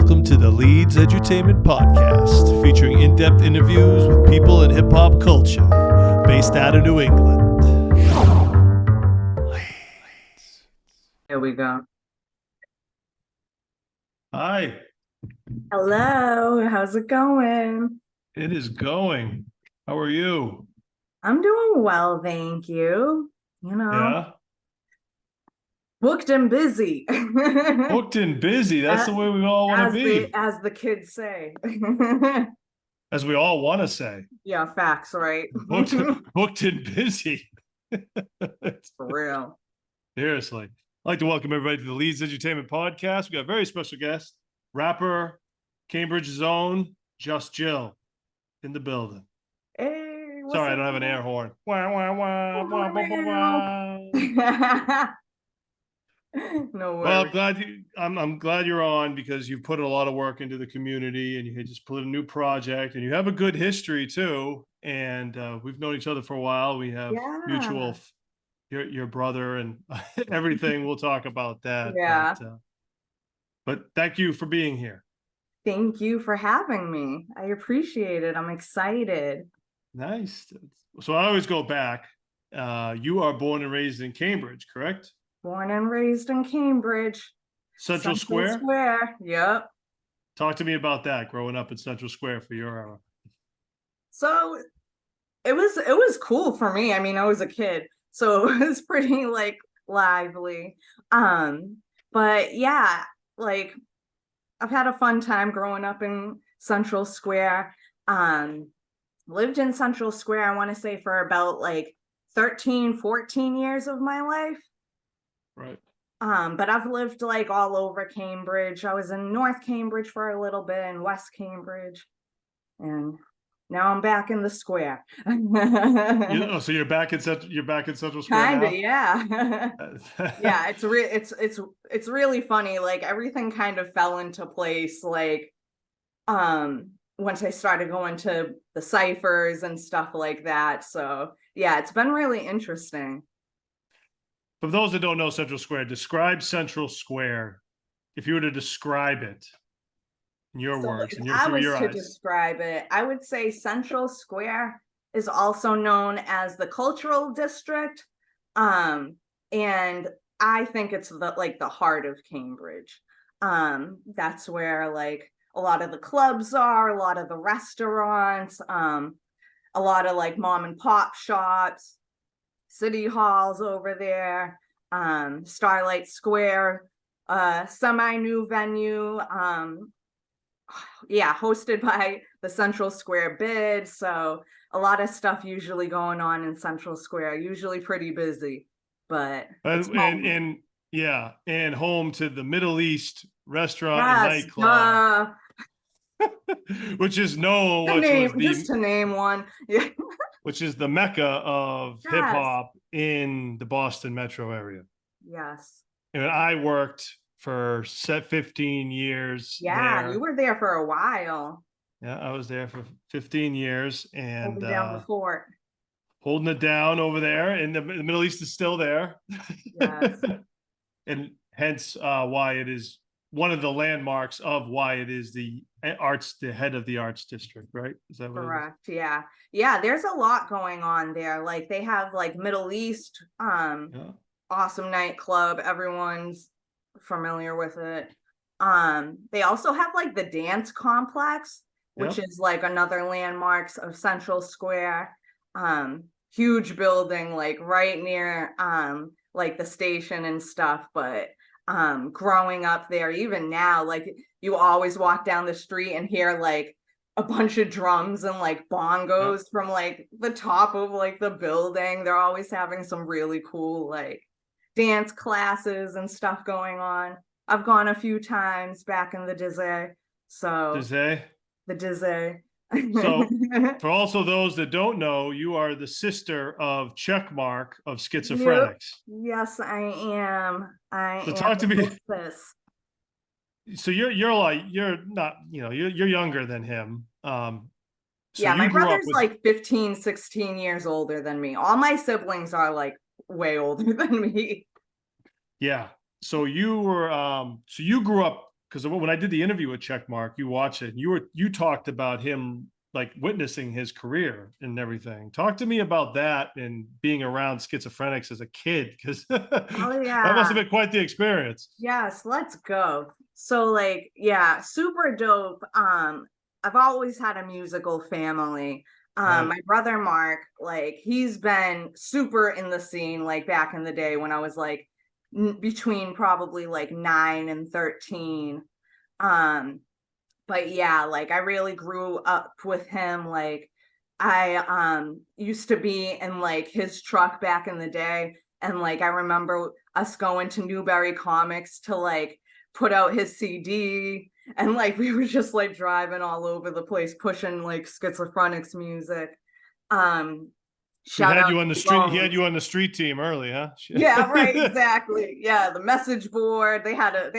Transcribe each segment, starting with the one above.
Welcome to the Leedz Edutainment Podcast, featuring in-depth interviews with people in hip-hop culture, based out of New England. Leeds. Here we go. Hi, Hello, how's it going? it is going. How are you? I'm doing well, thank you. Yeah? Booked and busy. Booked and busy. That's the way we all want to be. As the kids say. As we all want to say. Yeah, facts, right? Booked and busy. For real. Seriously. I'd like to welcome everybody to the Leedz Edutainment Podcast. We got a very special guest, rapper, Cambridge's own, Just Jill, in the building. Hey, what's Sorry, I up? don't have an air horn. Wah, wah, wah, wah, wah, wah, wah. No Well, worries. I'm glad you're on because you've put a lot of work into the community and you just put a new project and you have a good history too. And we've known each other for a while. We have mutual, your brother and everything. We'll talk about that. Yeah. But thank you for being here. Thank you for having me. I appreciate it. I'm excited. Nice. So I always go back. You are born and raised in Cambridge, correct? Born and raised in Cambridge. Central Square? Square. Yep. Talk to me about that, growing up in Central Square for your era. So it was cool for me. I mean, I was a kid, so it was pretty like lively. But yeah, like I've had a fun time growing up in Central Square. Lived in Central Square, I want to say for about like 13, 14 years of my life. Right. But I've lived like all over Cambridge. I was in North Cambridge for a little bit and West Cambridge. And now I'm back in the square. So you're back in Central Square Kinda, now? yeah. Yeah, it's really funny. Like everything kind of fell into place like once I started going to the ciphers and stuff like that. So yeah, it's been really interesting. For those that don't know Central Square, describe Central Square. If you were to describe it in your words and through your eyes. Describe it, I would say Central Square is also known as the cultural district. And I think it's the heart of Cambridge. That's where like a lot of the clubs are, a lot of the restaurants, a lot of like mom and pop shops. City Hall's over there, Starlight Square, semi-new venue, hosted by the Central Square Bid. So a lot of stuff usually going on in Central Square, usually pretty busy, but and home to the Middle East restaurant and nightclub. Which is just to name one. Yeah. Which is the mecca of hip hop in the Boston metro area. Yes. And I worked for 15 years. Yeah, you were there for a while. Yeah, I was there for 15 years and holding down the fort. Holding it down over there, and the Middle East is still there. Yes. And hence why it is one of the landmarks of why it is the head of the arts district, right? Is that what correct? Yeah, there's a lot going on there. Like they have like Middle East awesome nightclub, everyone's familiar with it. They also have like the dance complex, which is like another landmarks of Central Square. Huge building, like right near like the station and stuff. But growing up there, even now, like you always walk down the street and hear like a bunch of drums and like bongos from like the top of like the building. They're always having some really cool like dance classes and stuff going on. I've gone a few times back in the Dizzy. The Dizzy. So for also those that don't know, you are the sister of Checkmark of Skitzofreniks. Yes, I am. Talk to me. So you're not, you're younger than him. My brother's like 15, 16 years older than me. All my siblings are like way older than me. Yeah. So you were, so you grew up because when I did the interview with Checkmark, you watched it, and you talked about him like witnessing his career and everything. Talk to me about that and being around Schizofreniks as a kid, because Oh yeah, that must have been quite the experience. Yes, let's go. So like, yeah, super dope. I've always had a musical family. Right. My brother Mark, like he's been super in the scene like back in the day when I was like between probably like 9 and 13. But yeah, like I really grew up with him. Like I used to be in like his truck back in the day, and like I remember us going to Newberry Comics to like put out his CD, and like we were just like driving all over the place pushing like Schizofreniks music. He Shout had out you on the to street. He had Bones. you on the street team early, huh? Yeah, right, exactly. Yeah, the message board. They had a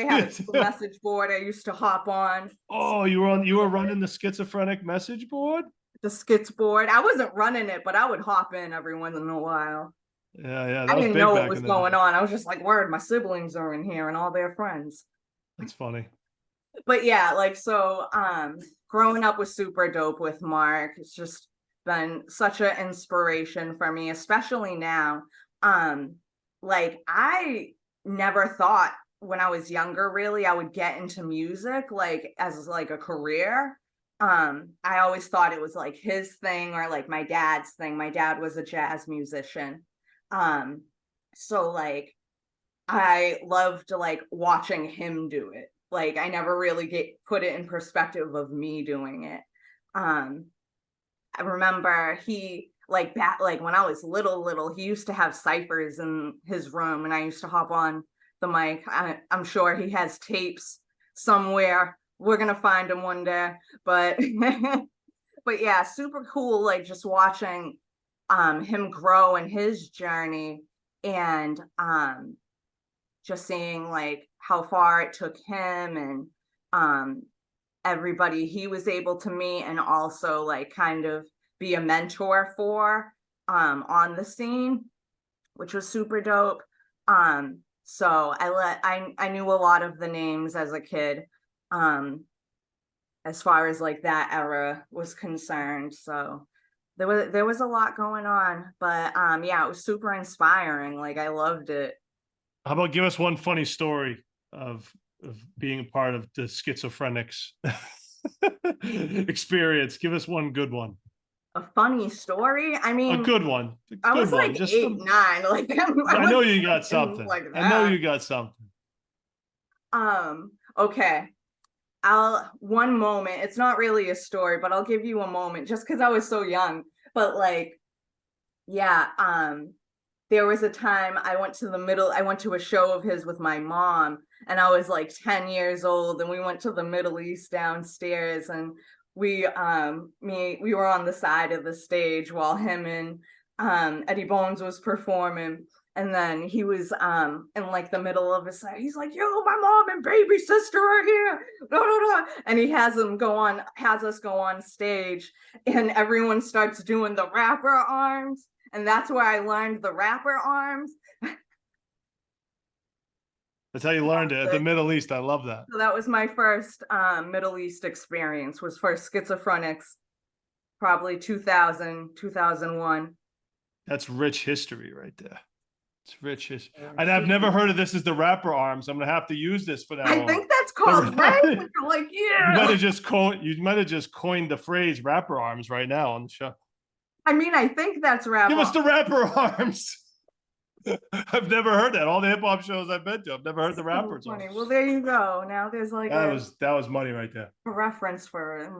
message board I used to hop on. Oh, you were running the schizophrenic message board? The skits board. I wasn't running it, but I would hop in every once in a while. Yeah, I that was didn't big know what back was in the going day. on. I was just like, word, my siblings are in here and all their friends. That's funny. But yeah, like so growing up was super dope with Mark. It's just been such an inspiration for me, especially now. Like I never thought when I was younger really I would get into music like as like a career. I always thought it was like his thing or like my dad's thing. My dad was a jazz musician. um so like I loved like watching him do it. Like I never really put it in perspective of me doing it. um I remember he like back like when I was little, he used to have ciphers in his room, and I used to hop on the mic. I'm sure he has tapes somewhere. We're gonna find him one day, but but yeah, super cool. Like just watching him grow in his journey, and just seeing like how far it took him, and everybody he was able to meet, and also like kind of be a mentor for on the scene, which was super dope. So I knew a lot of the names as a kid, as far as like that era was concerned. So there was a lot going on, but yeah, it was super inspiring. Like I loved it. How about give us one funny story of being a part of the Schizofreniks experience? Give us one good one. A funny story. I A mean, good one. A I was good one. like Just 8, 9. Like I know you got something. like I know that. you got something. Okay. One moment. It's not really a story, but I'll give you a moment just because I was so young. But like, yeah, there was a time I went to a show of his with my mom, and I was like 10 years old, and we went to the Middle East downstairs, and we were on the side of the stage while him and Eddie Bones was performing. And then he was in like the middle of his set. He's like, yo, my mom and baby sister are here. Blah, blah, blah. And he has us go on stage, and everyone starts doing the rapper arms. And that's where I learned the rapper arms. That's how you learned it at the Middle East. I love that. So that was my first Middle East experience, was for Schizofreniks, probably 2000, 2001. That's rich history right there. It's rich history. And I've never heard of this as the rapper arms. I'm gonna have to use this for now. I think that's called right. Like, yeah. You might have just coined the phrase rapper arms right now on the show. I mean, I think that's rapper. Give us the rapper arms. I've never heard that. All the hip hop shows I've been to, I've never heard the rappers. Funny. Well, there you go. Now there's like that was money right there. A reference for it.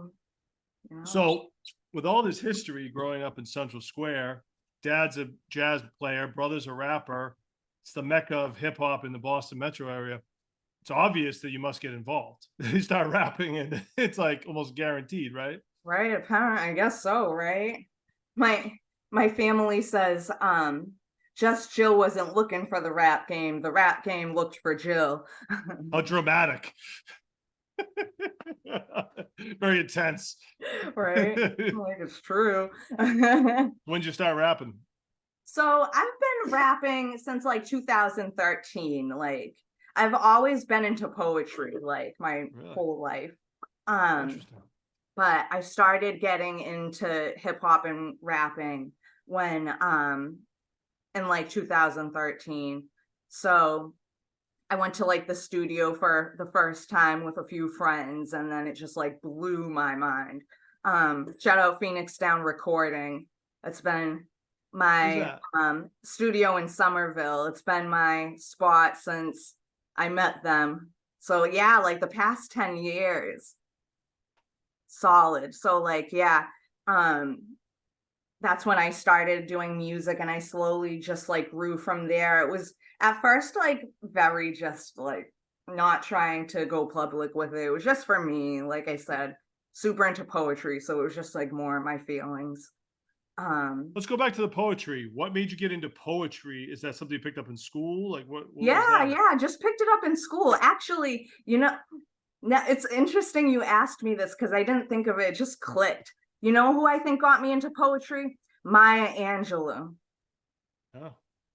You know? So, with all this history growing up in Central Square, dad's a jazz player, brother's a rapper. It's the mecca of hip hop in the Boston metro area. It's obvious that you must get involved. You start rapping, and it's like almost guaranteed, right? Right. Apparently, I guess so. Right. My family says just Jill wasn't looking for the rap game. The rap game looked for Jill. How dramatic. Very intense. Right. Like it's true. When did you start rapping? So I've been rapping since like 2013. Like I've always been into poetry, like my whole life. Interesting. But I started getting into hip hop and rapping when in like 2013. So I went to like the studio for the first time with a few friends, and then it just like blew my mind. Shout out Phoenix Down Recording. It's been my studio in Somerville. It's been my spot since I met them. So yeah, like the past 10 years. Solid. So like, yeah, that's when I started doing music, and I slowly just like grew from there. It was at first like very just like not trying to go public with it. It was just for me, like I said, super into poetry. So it was just like more my feelings. Let's go back to the poetry. What made you get into poetry? Is that something you picked up in school? Like what yeah, just picked it up in school. Actually, now it's interesting you asked me this because I didn't think of it. It just clicked. You know who I think got me into poetry? Maya Angelou. Oh.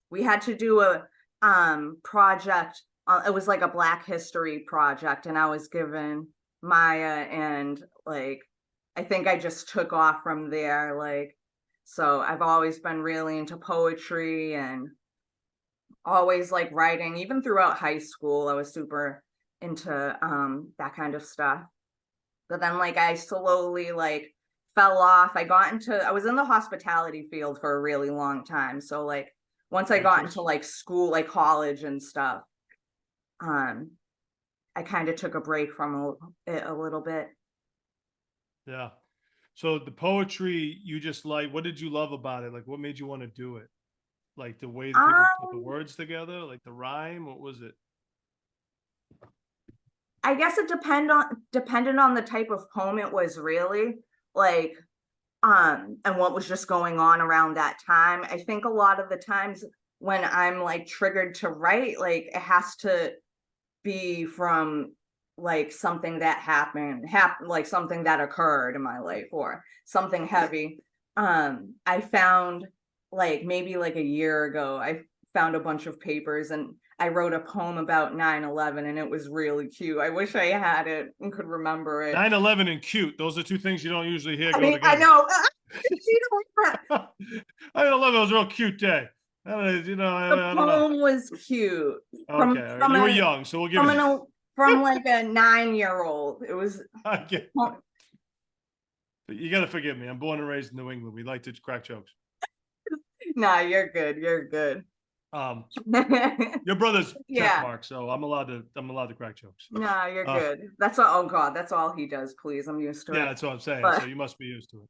We had to do a project. It was like a Black History project, and I was given Maya, and like I think I just took off from there. Like, so I've always been really into poetry and always like writing. Even throughout high school, I was super into that kind of stuff. But then like I slowly like fell off. I was in the hospitality field for a really long time. So like once I got into like school, like college and stuff, I kind of took a break from it a little bit. Yeah. So the poetry, you just like, what did you love about it? Like what made you want to do it? Like the way that people put the words together, like the rhyme, what was it? I guess it depended on the type of poem it was, really, like and what was just going on around that time. I think a lot of the times when I'm like triggered to write, like it has to be from like something that happened, like something that occurred in my life or something heavy. I found like maybe like a year ago, I found a bunch of papers and I wrote a poem about 9/11, and it was really cute. I wish I had it and could remember it. 9/11 and cute. Those are two things you don't usually hear go together. I know. 9/11 was a real cute day. The poem was cute. Okay, you were young, so we'll give it from like a 9-year-old. It was. You got to forgive me. I'm born and raised in New England. We like to crack jokes. Nah, you're good. You're good. Your brother's Checkmark, so I'm allowed to crack jokes. Nah, you're good. That's all. Oh God, that's all he does. Please, I'm used to it. Yeah, that's what I'm saying. So you must be used to it.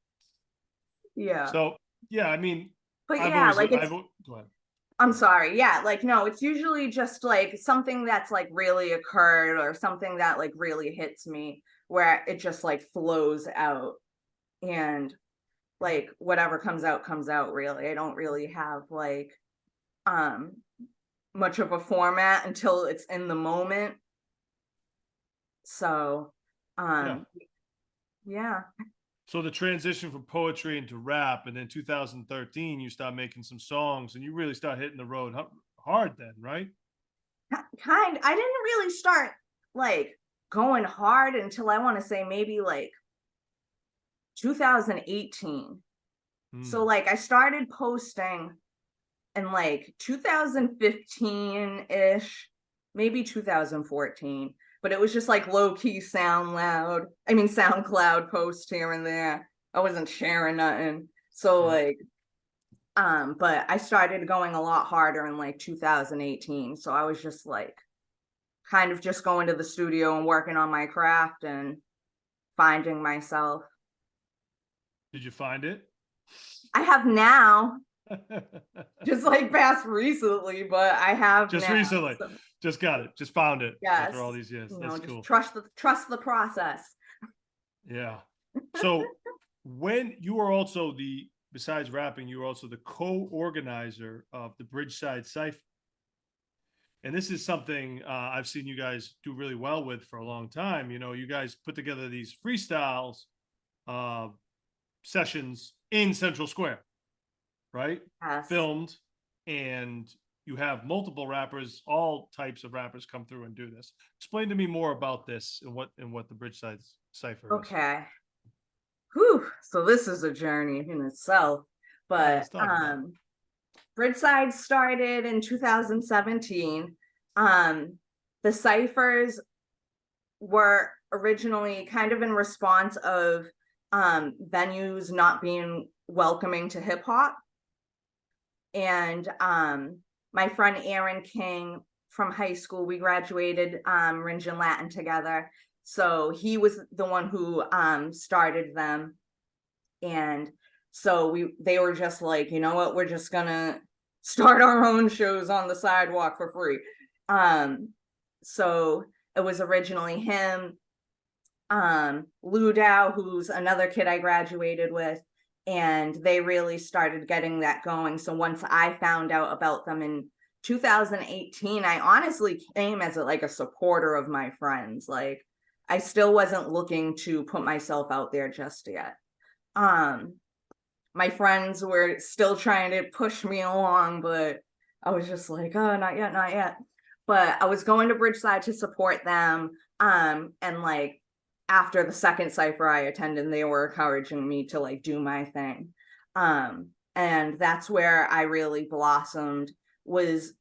Yeah. So yeah, I mean, but yeah, like go ahead. I'm sorry. Yeah, like no, it's usually just like something that's like really occurred or something that like really hits me, where it just like flows out, and like whatever comes out, really. I don't really have like much of a format until it's in the moment. So yeah. So the transition from poetry into rap, and then 2013 you start making some songs and you really start hitting the road hard then, right? I didn't really start like going hard until I want to say maybe like 2018. So like I started posting in like 2015-ish, maybe 2014, but it was just like low-key SoundCloud posts here and there. I wasn't sharing nothing. So like but I started going a lot harder in like 2018. So I was just like kind of just going to the studio and working on my craft and finding myself. Did you find it? I have now. Just like past recently, but I have just now, recently. So. Just got it. Just found it. Yes. After all these years. That's cool. Trust the process. Yeah. So when you were also besides rapping, you were also the co-organizer of the Bridgeside Cypher. And this is something I've seen you guys do really well with for a long time. You know, you guys put together these freestyles sessions in Central Square, right? Yes. Filmed, and you have multiple rappers, all types of rappers come through and do this. Explain to me more about this and what the Bridgeside Cypher is. Okay. Whew. So this is a journey in itself. But Bridgeside started in 2017. The ciphers were originally kind of in response of venues not being welcoming to hip hop. And my friend Aaron King from high school, we graduated Ringe and Latin together. So he was the one who started them. And so they were just like, you know what, we're just gonna start our own shows on the sidewalk for free. So it was originally him, Ludow, who's another kid I graduated with, and they really started getting that going. So once I found out about them in 2018, I honestly came as a supporter of my friends. Like, I still wasn't looking to put myself out there just yet. My friends were still trying to push me along, but I was just like, oh, not yet, not yet. But I was going to Bridgeside to support them. And like, after the second cypher I attended, they were encouraging me to like do my thing. And that's where I really blossomed, was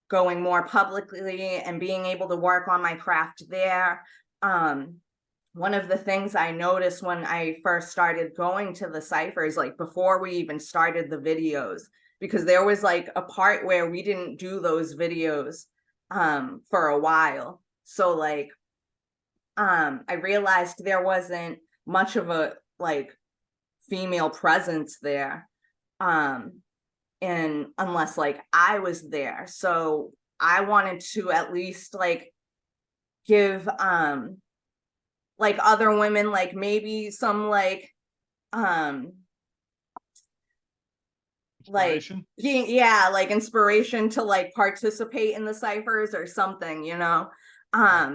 going more publicly and being able to work on my craft there. One of the things I noticed when I first started going to the ciphers, like before we even started the videos, because there was like a part where we didn't do those videos for a while. So like, I realized there wasn't much of a like female presence there, and unless like I was there. So I wanted to at least like give like other women like maybe some like yeah, like inspiration to like participate in the ciphers or something, you know,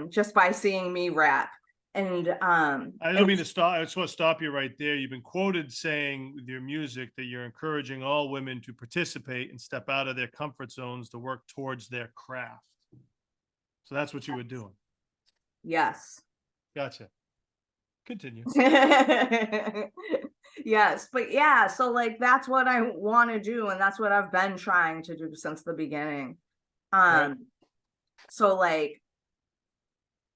just by seeing me rap. And I don't mean to stop. I just want to stop you right there. You've been quoted saying with your music that you're encouraging all women to participate and step out of their comfort zones to work towards their craft. So that's what you were doing. Yes. Gotcha. Continue. Yes, but yeah, so like that's what I want to do, and that's what I've been trying to do since the beginning. Right. So like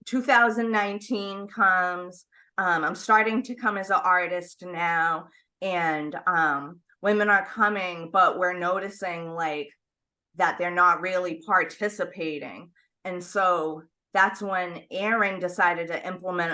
2019 comes, I'm starting to come as an artist now, and women are coming, but we're noticing like that they're not really participating. And so that's when Aaron decided to implement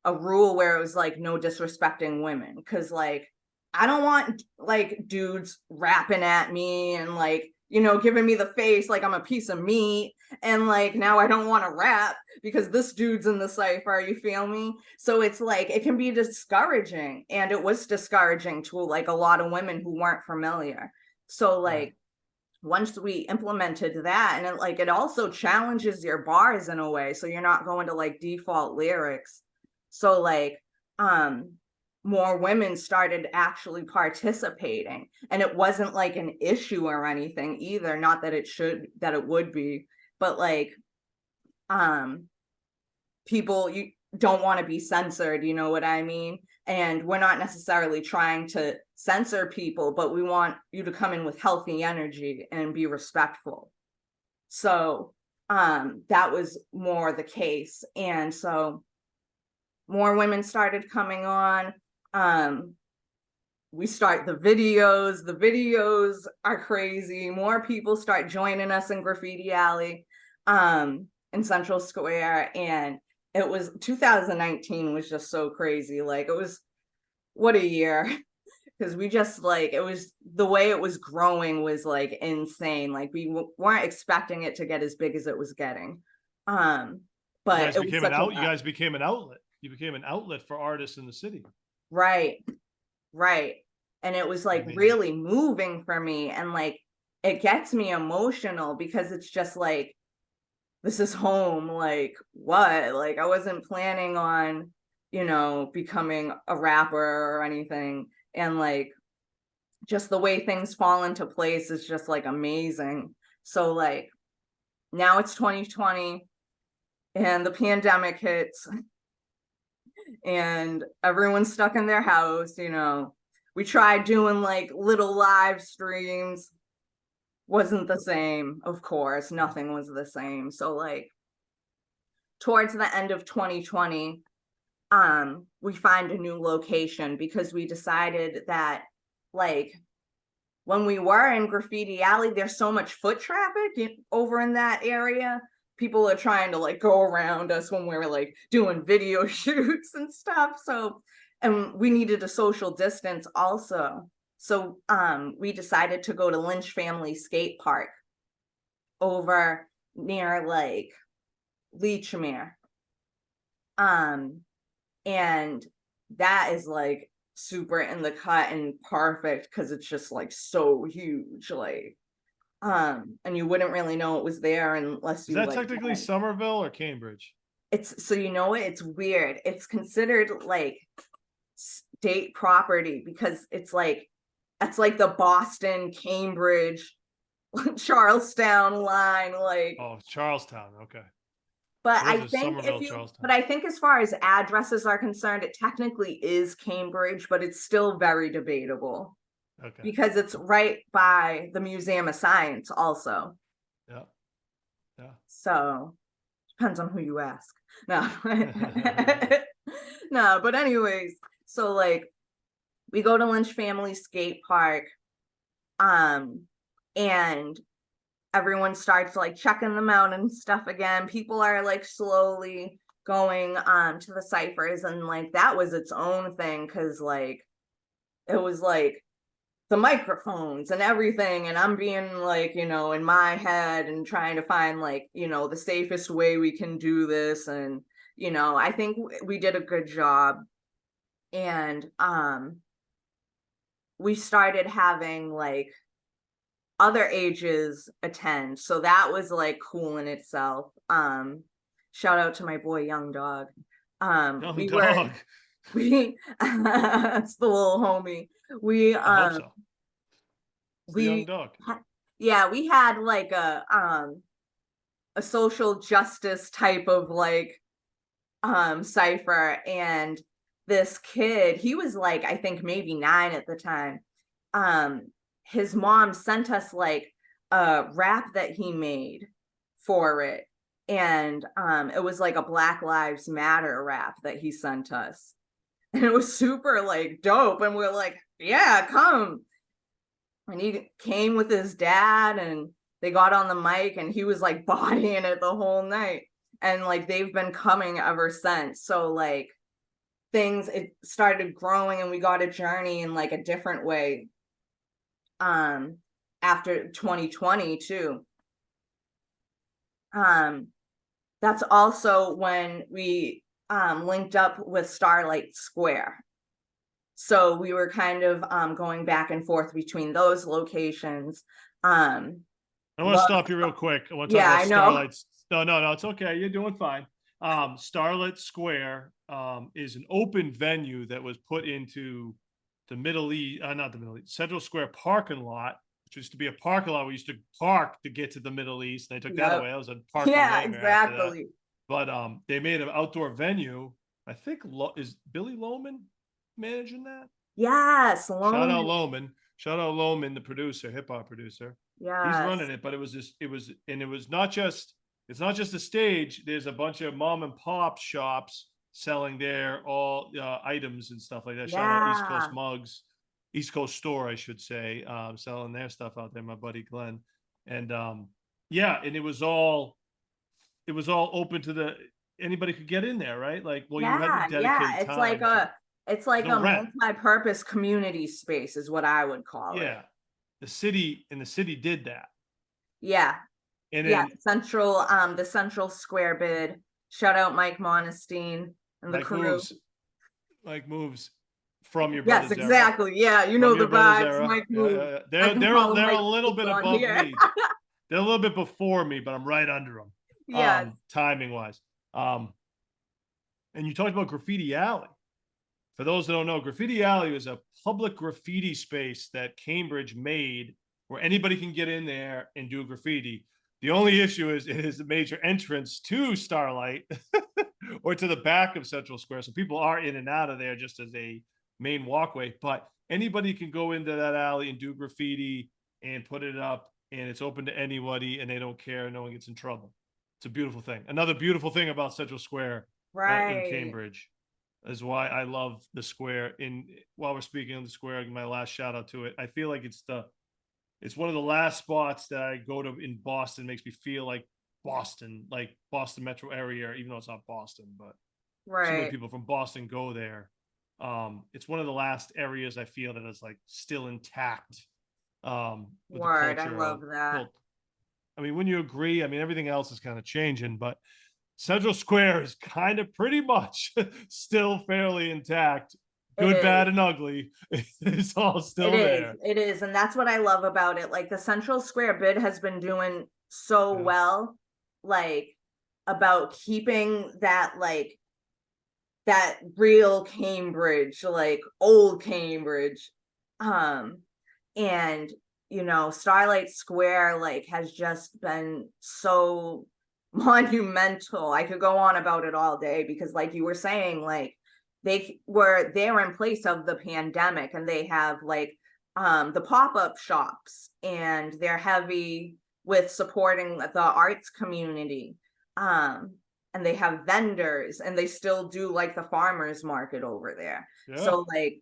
a rule where it was like no disrespecting women, because like I don't want like dudes rapping at me and like, you know, giving me the face like I'm a piece of meat, and like now I don't want to rap because this dude's in the cypher, you feel me? So it's like it can be discouraging, and it was discouraging to like a lot of women who weren't familiar. So like once we implemented that, and it also challenges your bars in a way, so you're not going to like default lyrics. So like more women started actually participating, and it wasn't like an issue or anything either, not that it would be, but like people, you don't want to be censored, you know what I mean? And we're not necessarily trying to censor people, but we want you to come in with healthy energy and be respectful. So that was more the case. And so more women started coming on. We start the videos are crazy. More people start joining us in Graffiti Alley in Central Square. And it was 2019 was just so crazy. Like it was, what a year. Because we just like, it was the way it was growing was like insane. Like we weren't expecting it to get as big as it was getting. But you guys became an outlet. You became an outlet for artists in the city. Right. And it was like really moving for me, and like it gets me emotional because it's just like, this is home. Like what? Like I wasn't planning on, you know, becoming a rapper or anything. And like just the way things fall into place is just like amazing. So like now it's 2020 and the pandemic hits and everyone's stuck in their house, you know. We tried doing like little live streams. Wasn't the same, of course. Nothing was the same. So like towards the end of 2020, we find a new location because we decided that like when we were in Graffiti Alley, there's so much foot traffic over in that area. People are trying to like go around us when we're like doing video shoots and stuff. So, and we needed a social distance also. So we decided to go to Lynch Family Skate Park over near like Leechmere. And that is like super in the cut and perfect because it's just like so huge, like and you wouldn't really know it was there unless you. Is that like technically Somerville or Cambridge? It's so, you know, it's weird. It's considered like state property because it's like the Boston, Cambridge, Charlestown line, like. Oh, Charlestown. Okay. But I think I think as far as addresses are concerned, it technically is Cambridge, but it's still very debatable. Okay. Because it's right by the Museum of Science also. Yeah. Yeah. So depends on who you ask. No. No, but anyways, so like we go to Lynch Family Skate Park, and everyone starts like checking them out and stuff again. People are like slowly going to the ciphers, and like that was its own thing because like it was like the microphones and everything, and I'm being like, you know, in my head and trying to find like, you know, the safest way we can do this. And you know, I think we did a good job. And we started having like other ages attend, so that was like cool in itself. Shout out to my boy Young Dog. Young Dog. It's the little homie. We I hope so. Young Dog. Yeah, we had like a social justice type of like cipher, and this kid, he was like, I think maybe 9 at the time. His mom sent us like a rap that he made for it. And it was like a Black Lives Matter rap that he sent us. And it was super like dope. And we're like, yeah, come. And he came with his dad and they got on the mic and he was like bodying it the whole night. And like they've been coming ever since. So like it started growing and we got a journey in like a different way after 2020 too. That's also when we linked up with Starlight Square. So we were kind of going back and forth between those locations. I want to stop you real quick. I want to talk about Starlight's. No, it's okay. You're doing fine. Starlight Square is an open venue that was put into the Middle East, not the Middle East, Central Square parking lot, which used to be a parking lot we used to park to get to the Middle East. And they took that away. That was a parking nightmare. Exactly. But they made an outdoor venue. I think is Billy Loman managing that? Yes. Shout out Loman, the producer, hip hop producer. Yeah. He's running it, but it's not just a stage. There's a bunch of mom and pop shops selling their all items and stuff like that. Shout out East Coast Mugs, East Coast Store, I should say, selling their stuff out there. My buddy Glenn, and and it was all open to anybody could get in there, right? Like, well, you had to dedicate time. It's like a multi-purpose community space is what I would call it. Yeah, the city did that. Yeah. And then, the Central Square bid. Shout out Mike Monestein and the crew. Mike moves from your brother's. Yes, exactly. Era. Yeah, you know the vibes. Mike moves. They're a little bit above me. They're a little bit before me, but I'm right under them. Yeah. Timing wise. And you talked about Graffiti Alley. For those that don't know, Graffiti Alley is a public graffiti space that Cambridge made where anybody can get in there and do graffiti. The only issue is it is a major entrance to Starlight or to the back of Central Square. So people are in and out of there just as a main walkway. But anybody can go into that alley and do graffiti and put it up, and it's open to anybody, and they don't care. No one gets in trouble. It's a beautiful thing. Another beautiful thing about Central Square in Cambridge is why I love the square. While we're speaking of the square, my last shout out to it. I feel like it's one of the last spots that I go to in Boston. Makes me feel like Boston metro area, even though it's not Boston, but so many people from Boston go there. It's one of the last areas I feel that is like still intact. Word, I love that. I mean, when you agree, I mean, everything else is kind of changing, but Central Square is kind of pretty much still fairly intact. Good, bad, and ugly. It's all still there. It is. And that's what I love about it. Like the Central Square bid has been doing so well, like about keeping that, like that real Cambridge, like old Cambridge. And you know, Starlight Square like has just been so monumental. I could go on about it all day because like you were saying, like they were there in place of the pandemic, and they have like the pop-up shops, and they're heavy with supporting the arts community. And they have vendors, and they still do like the farmers market over there. So like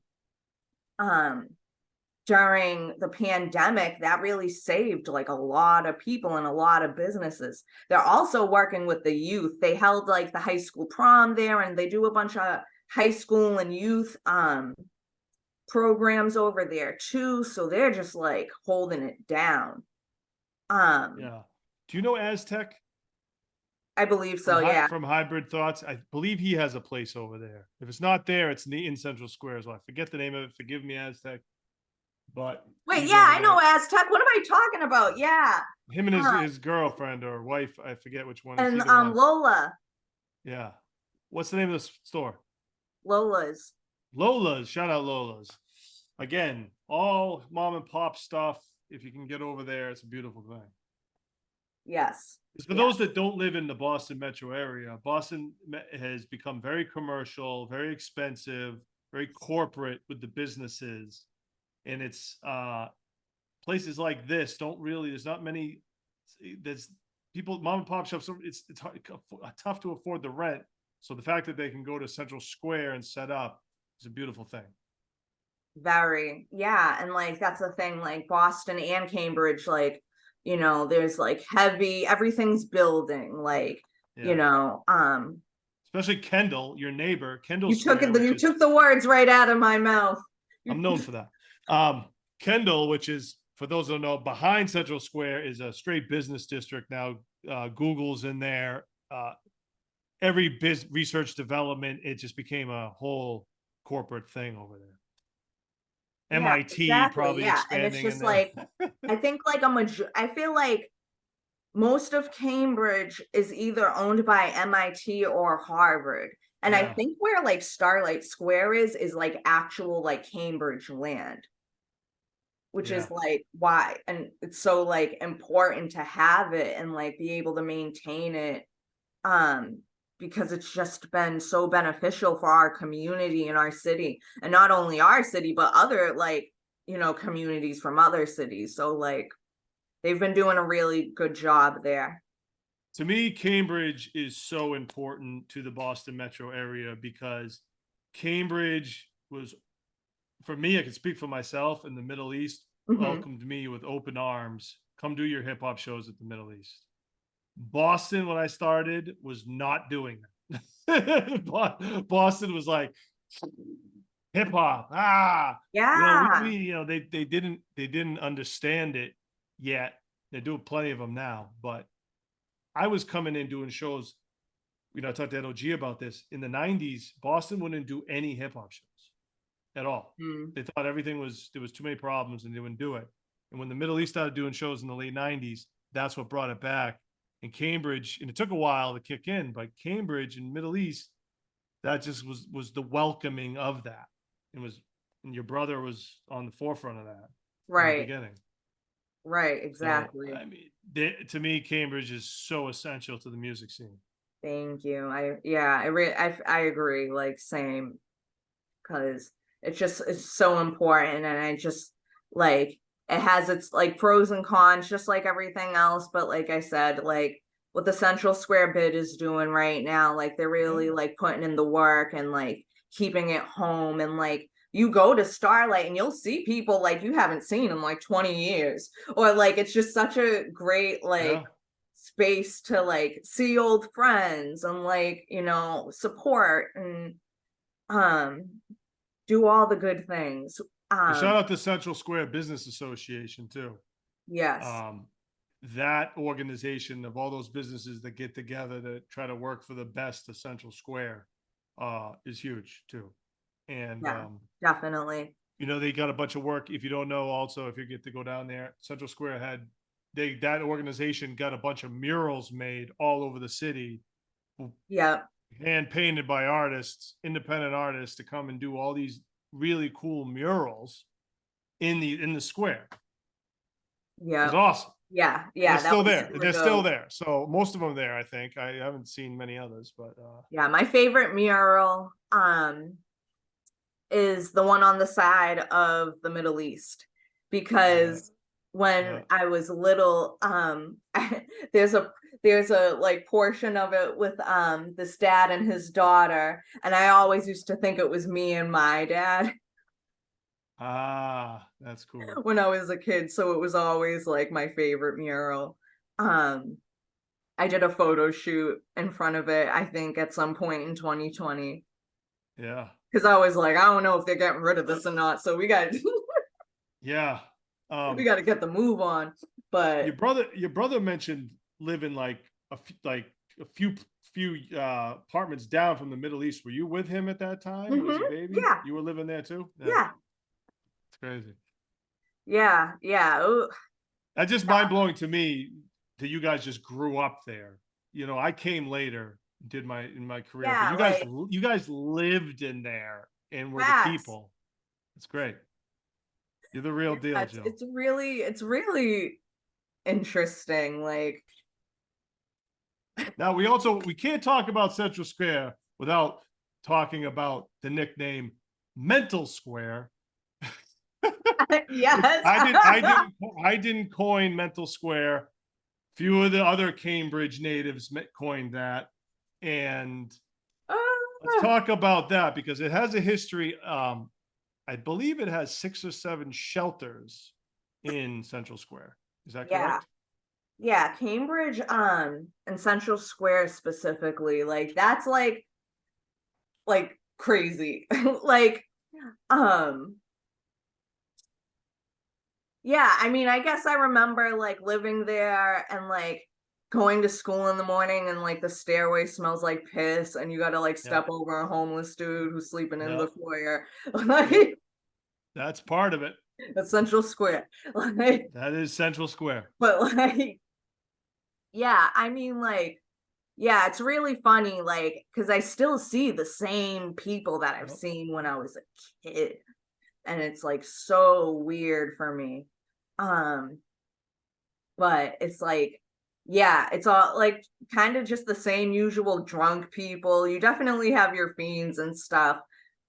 during the pandemic, that really saved like a lot of people and a lot of businesses. They're also working with the youth. They held like the high school prom there, and they do a bunch of high school and youth programs over there too. So they're just like holding it down. Do you know Aztec? I believe so. From Hybrid Thoughts, I believe he has a place over there. If it's not there, it's in Central Square as well. I forget the name of it. Forgive me, Aztec. But wait, I know Aztec. What am I talking about? Yeah, him and his girlfriend or wife, I forget which one. And Lola. Yeah, what's the name of the store? Lola's. Shout out Lola's. Again, all mom and pop stuff. If you can get over there, it's a beautiful thing. Yes. For those that don't live in the Boston metro area, Boston has become very commercial, very expensive, very corporate with the businesses. And it's places like this there's not many, there's people, mom and pop shops, it's tough to afford the rent. So the fact that they can go to Central Square and set up is a beautiful thing. Very. Yeah. And like, that's the thing, like Boston and Cambridge, like, you know, there's like heavy, everything's building, like, you know, especially Kendall, your neighbor, Kendall. You took the words right out of my mouth. I'm known for that. Kendall, which is, for those who don't know, behind Central Square, is a straight business district now. Google's in there. Every research development, it just became a whole corporate thing over there. MIT probably expanding. And it's just like, I think like I feel like most of Cambridge is either owned by MIT or Harvard. And I think where like Starlight Square is like actual like Cambridge land, which is like why, and it's so like important to have it and like be able to maintain it, because it's just been so beneficial for our community and our city, and not only our city, but other like, you know, communities from other cities. So like they've been doing a really good job there. To me, Cambridge is so important to the Boston metro area because Cambridge was, for me, I can speak for myself, in the Middle East, welcomed me with open arms. Come do your hip hop shows at the Middle East. Boston, when I started, was not doing that. Boston was like hip hop. They didn't understand it yet. They're doing plenty of them now, but I was coming in doing shows. You know, I talked to NOG about this. In the 90s, Boston wouldn't do any hip hop shows at all. They thought there was too many problems and they wouldn't do it. And when the Middle East started doing shows in the late 90s, that's what brought it back. In Cambridge, and it took a while to kick in, but Cambridge and Middle East that just was the welcoming of that. It was, and your brother was on the forefront of that from the beginning. Right, exactly. So, I mean, to me, Cambridge is so essential to the music scene. Thank you. I agree, like, same, because it's so important, and I just like, it has its like pros and cons, just like everything else. But like I said, like what the Central Square bid is doing right now, like they're really like putting in the work and like keeping it home. And like you go to Starlight and you'll see people like you haven't seen in like 20 years, or like it's just such a great like space to like see old friends and like, you know, support and do all the good things. Shout out to Central Square Business Association too. Yes. That organization of all those businesses that get together to try to work for the best of Central Square is huge too. And definitely. You know, they got a bunch of work. If you don't know, also, if you get to go down there, Central Square had that organization got a bunch of murals made all over the city. Yeah. Hand painted by artists, independent artists, to come and do all these really cool murals in the square. Yeah. It's awesome. Yeah. They're still there. They're still there. So most of them there, I think. I haven't seen many others, but yeah, my favorite mural is the one on the side of the Middle East, because when I was little, there's a like portion of it with this dad and his daughter, and I always used to think it was me and my dad. Ah, that's cool. When I was a kid, so it was always like my favorite mural. I did a photo shoot in front of it, I think at some point in 2020. Yeah. Because I was like, I don't know if they're getting rid of this or not, so we got yeah, we got to get the move on. But your brother mentioned living like a few apartments down from the Middle East. Were you with him at that time? Was he a baby? Yeah, you were living there too. Yeah, it's crazy. Yeah. Ooh. That's just mind blowing to me that you guys just grew up there. You know, I came later, did in my career, yeah, but you guys lived in there and were the people. It's great. You're the real deal, Jill. It's really interesting. Like, now we can't talk about Central Square without talking about the nickname Mental Square. Yes. I didn't coin Mental Square. Few of the other Cambridge natives coined that. And let's talk about that, because it has a history. I believe it has 6 or 7 shelters in Central Square. Is that correct? Yeah, Cambridge and Central Square specifically, like that's like crazy. Like yeah, I mean, I guess I remember like living there and like going to school in the morning, and like the stairway smells like piss, and you got to like step over a homeless dude who's sleeping in the foyer. Like, that's part of it. That's Central Square. Like, that is Central Square. But like, yeah, I mean, like, yeah, it's really funny, like, because I still see the same people that I've seen when I was a kid, and it's like so weird for me. But it's like, yeah, it's all like kind of just the same usual drunk people. You definitely have your fiends and stuff.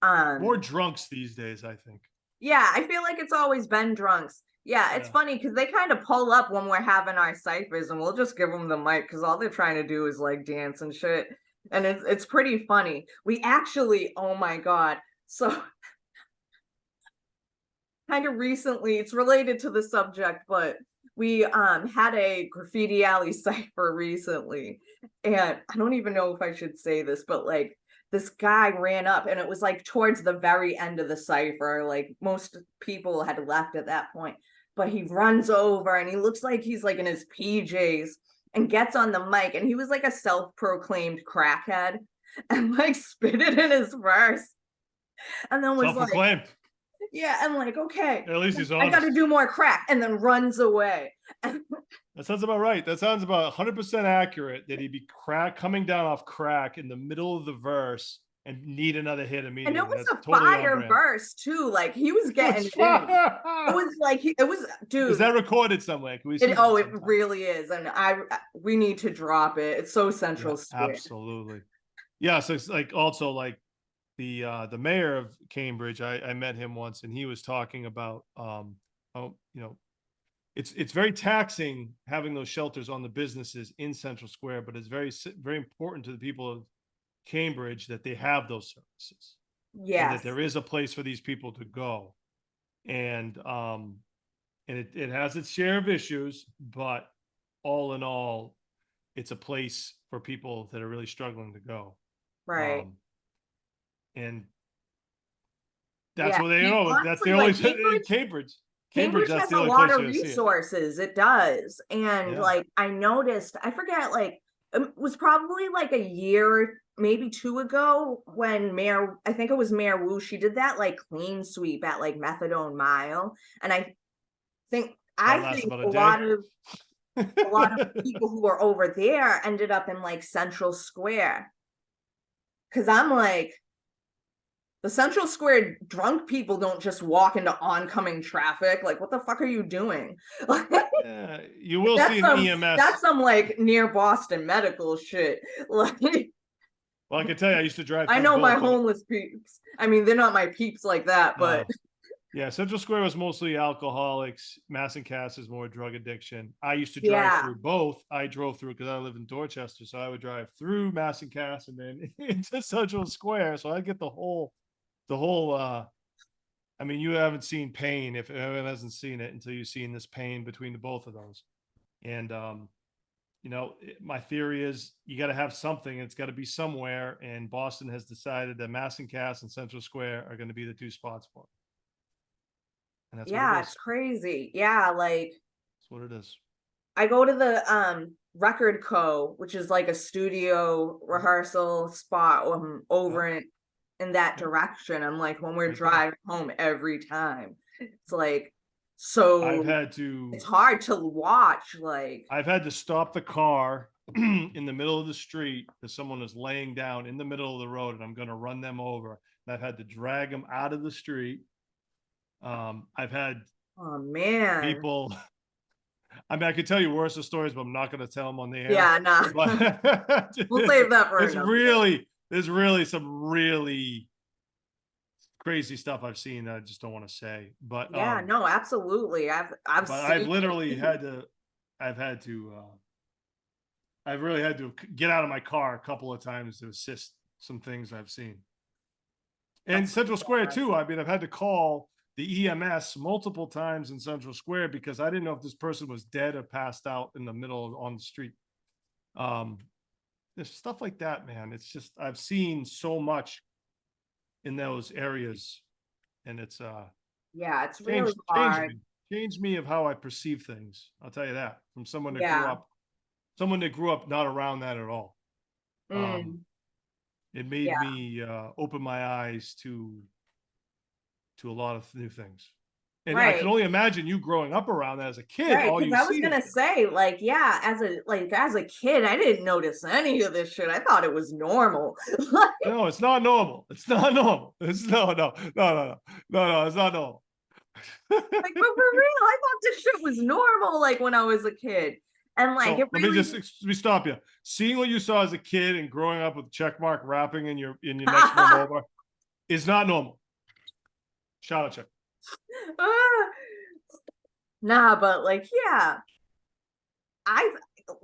More drunks these days, I think. Yeah, I feel like it's always been drunks. Yeah, it's funny because they kind of pull up when we're having our ciphers, and we'll just give them the mic because all they're trying to do is like dance and shit. And it's pretty funny. We actually, oh my God. So kind of recently, it's related to the subject, but we had a graffiti alley cipher recently. And I don't even know if I should say this, but like this guy ran up, and it was like towards the very end of the cipher. Like most people had left at that point, but he runs over and he looks like he's like in his PJs and gets on the mic, and he was like a self-proclaimed crackhead, and like spit it in his verse. And then was like, yeah, and like, okay, at least he's honest. I got to do more crack, and then runs away. That sounds about right. That sounds about 100% accurate, that he'd be coming down off crack in the middle of the verse and need another hit And it immediately. was That's a totally on fire brand. burst too. Like he was getting It's in. fire. It was like it was, Is dude. that recorded somewhere? Can we see that? It Sometime? really is, and we need to drop it. It's so Central Square. Absolutely. Yeah, so it's like also like the mayor of Cambridge. I met him once, and he was talking about oh, it's very taxing having those shelters on the businesses in Central Square, but it's very important to the people of Cambridge that they have those services and that Yes. there is a place for these people to go. And it has its share of issues, but all in all, it's a place for people that are really struggling to go. Right. And that's Yeah. what they And know. That's the honestly, only like Cambridge, Cambridge, that's has the a only lot place of you're gonna see it. resources. It does. And Yeah. like I noticed, I forget, like it was probably like a year, maybe 2 ago, when I think it was Mayor Wu, she did that like clean sweep at like Methadone Mile. And I think About a day. a lot of people who were over there ended up in like Central Square. Cause I'm like, the Central Square drunk people don't just walk into oncoming traffic. Like, what the fuck are you doing? Yeah, you will see an EMS. That's some like near Boston medical shit. Like, well, I can tell you, I used to drive. I know my homeless peeps. I mean, they're not my peeps like that, but yeah, Central Square was mostly alcoholics. Mass and Cass is more drug addiction. I used to drive through both. I drove through because I live in Dorchester, so I would drive through Mass and Cass and then into Central Square. So I get the whole. I mean, you haven't seen pain if anyone hasn't seen it until you've seen this pain between the both of those. And my theory is you got to have something. It's got to be somewhere. And Boston has decided that Mass and Cass and Central Square are going to be the 2 spots for it. And that's what it is. It's crazy. Yeah, like that's what it is. I go to the Record Co., which is like a studio rehearsal spot over in that direction. I'm like, when we're driving home every time, it's like, so it's hard to watch. Like I've had to stop the car in the middle of the street because someone is laying down in the middle of the road and I'm going to run them over. And I've had to drag them out of the street. I've had people. I mean, I could tell you worse of stories, but I'm not going to tell them on the air. Yeah, nah. We'll save that for there's really some really crazy stuff I've seen that I just don't want to say. But no, absolutely. I've literally had to. I've really had to get out of my car a couple of times to assist some things I've seen. And Central Square too. I mean, I've had to call the EMS multiple times in Central Square because I didn't know if this person was dead or passed out in the middle on the street. There's stuff like that, man. It's just, I've seen so much in those areas, and it's it's really hard. Changed me of how I perceive things. I'll tell you that, from someone that grew up not around that at all. It made me open my eyes to a lot of new things. And I can only imagine you growing up around that as a kid. I was gonna say, like, as a kid, I didn't notice any of this shit. I thought it was normal. No, it's not normal. It's not normal. It's no, it's not normal. Like, but for real, I thought this shit was normal, like when I was a kid. And like, so, let me stop you. Seeing what you saw as a kid and growing up with Checkmark rapping in your next room over is not normal. Shout out, Check. Nah, but like,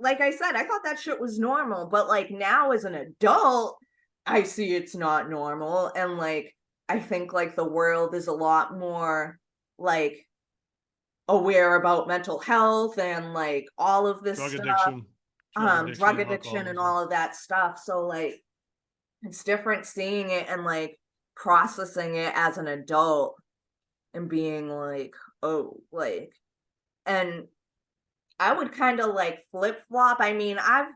like I said, I thought that shit was normal, but like now as an adult, I see it's not normal. And like, I think like the world is a lot more like aware about mental health and like all of this drug addiction and all of that stuff. So like, it's different seeing it and like processing it as an adult and being like, oh, like, and I would kind of like flip-flop. I mean, I've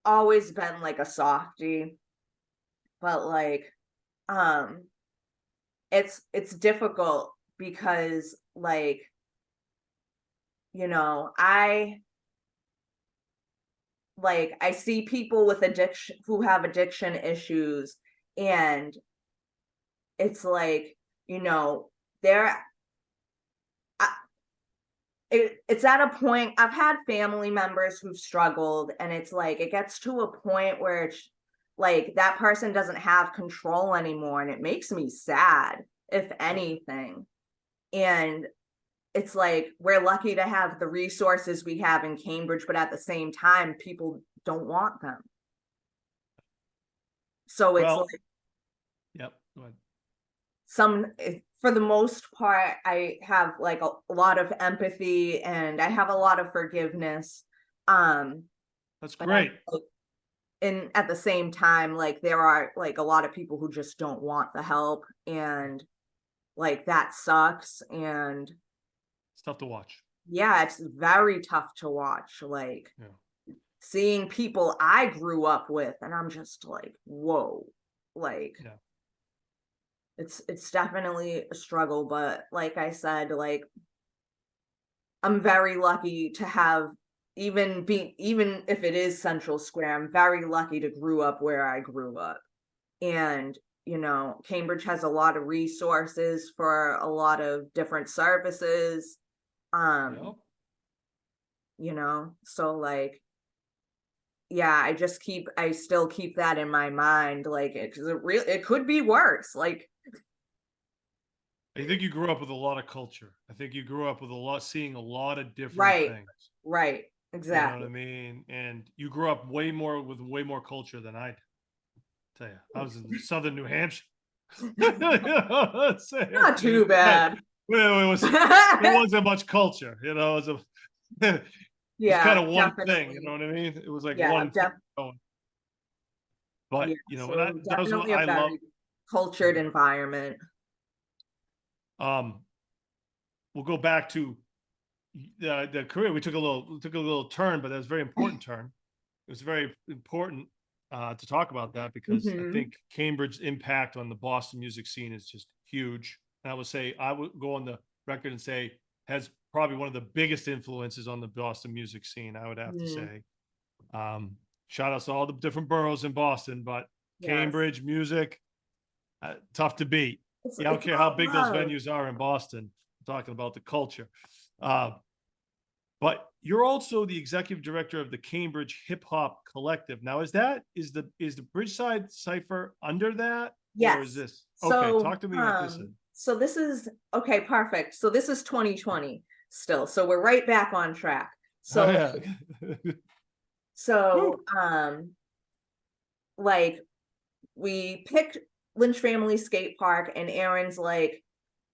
always been like a softie, but like it's difficult because like, I see people with addiction who have addiction issues, And it's like, you know, there it's at a point. I've had family members who've struggled, and it's like it gets to a point where it's like that person doesn't have control anymore, and it makes me sad, if anything. And it's like we're lucky to have the resources we have in Cambridge, but at the same time, people don't want them. So it's Well, like, yep. Go ahead. For the most part, I have like a lot of empathy and I have a lot of forgiveness. That's great. And at the same time, like there are like a lot of people who just don't want the help, and like that sucks. And it's tough to watch. Yeah, it's very tough to watch. Like seeing people I grew up with, and I'm just like, whoa, like it's definitely a struggle. But like I said, like I'm very lucky to have even if it is Central Square, I'm very lucky to grew up where I grew up. And you know, Cambridge has a lot of resources for a lot of different services. You know, so like yeah, I still keep that in my mind, like it could be worse. Like I think you grew up with a lot of culture. I think you grew up with seeing a lot of different things. Right. Exactly. You know what I mean? And you grew up with way more culture than I did. I'll tell you, I was in southern New Hampshire. Not too bad. It wasn't much culture, you know. It was kind of one thing, you know what I mean? It was like one thing going. But you know, so that was what I love. Cultured environment. We'll go back to the career. We took a little turn, but that was a very important turn. It was very important to talk about that because I think Cambridge's impact on the Boston music scene is just huge. And I would go on the record and say has probably one of the biggest influences on the Boston music scene, I would have to say. Shout out to all the different boroughs in Boston, but Cambridge music, tough to beat. I don't care how big those venues are in Boston. I'm talking about the culture. But you're also the executive director of the Cambridge Hip Hop Collective. Now, is the Bridgeside Cypher under that? Yes. Or is this okay? Talk to me what this is. So this is okay, perfect. So this is 2020 still. So we're right back on track. So like we picked Lynch Family Skate Park, and Aaron's like,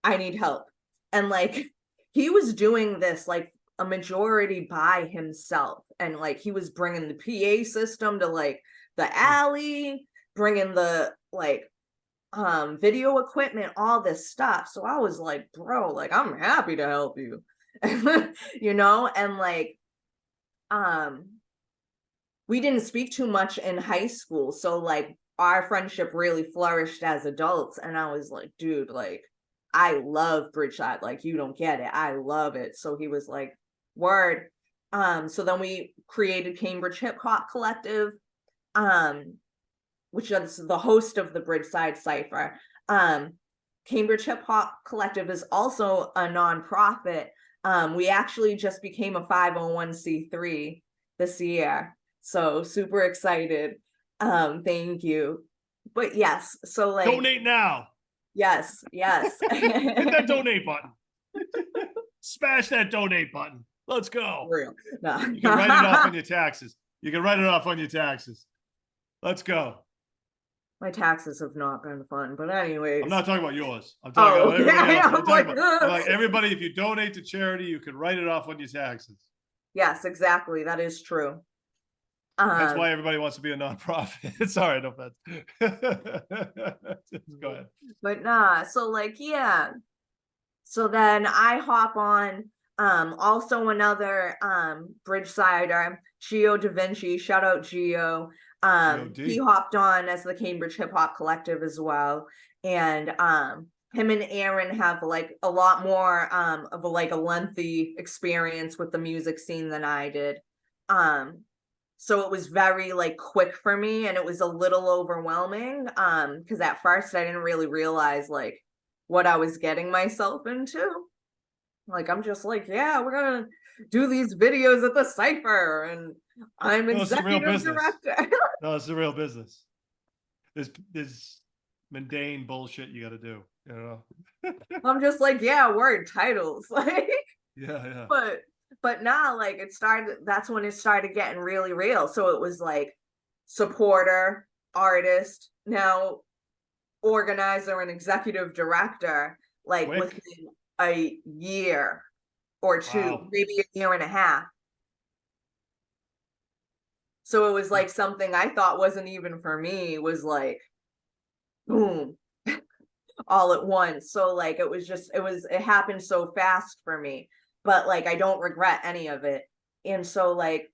I need help. And like he was doing this like a majority by himself, and like he was bringing the PA system to like the alley, bringing the like video equipment, all this stuff. So I was like, bro, like I'm happy to help you. You know. And like we didn't speak too much in high school, so like our friendship really flourished as adults. And I was like, dude, like I love Bridgeside, like you don't get it, I love it. So he was like, word. So then we created Cambridge Hip Hop Collective, which is the host of the Bridgeside Cypher. Cambridge Hip Hop Collective is also a nonprofit. We actually just became a 501c3 this year, so super excited. Thank you. But yes, so like donate now. Yes. Hit that donate button. Smash that donate button. Let's go. For real. No. You can write it off on your taxes. Let's go. My taxes have not been fun, but anyways. I'm not talking about yours. I'm talking about everybody else. I'm talking about like everybody, if you donate to charity, you can write it off on your taxes. Yes, exactly. That is true. That's why everybody wants to be a nonprofit. Sorry, no offense. Go ahead. But nah, so like, yeah. So then I hop on, also another Bridgesider, Gio Da Vinci, shout out Gio. He hopped on as the Cambridge Hip Hop Collective as well. And him and Aaron have like a lot more of a lengthy experience with the music scene than I did. So it was very like quick for me, and it was a little overwhelming. Because at first I didn't really realize like what I was getting myself into. Like, I'm just like, yeah, we're gonna do these videos at the Cypher, and I'm No, it's a real executive business. director. No, it's a real business. There's mundane bullshit you got to do, you know. I'm just like, yeah, word titles, like, Yeah. but now, like, it started. That's when it started getting really real. So it was like supporter, artist, now organizer and executive director, like Quick. within a year or two, Wow. maybe a year and a half. So it was like something I thought wasn't even for me was like, boom, all at once. So like it happened so fast for me, but like I don't regret any of it. And so like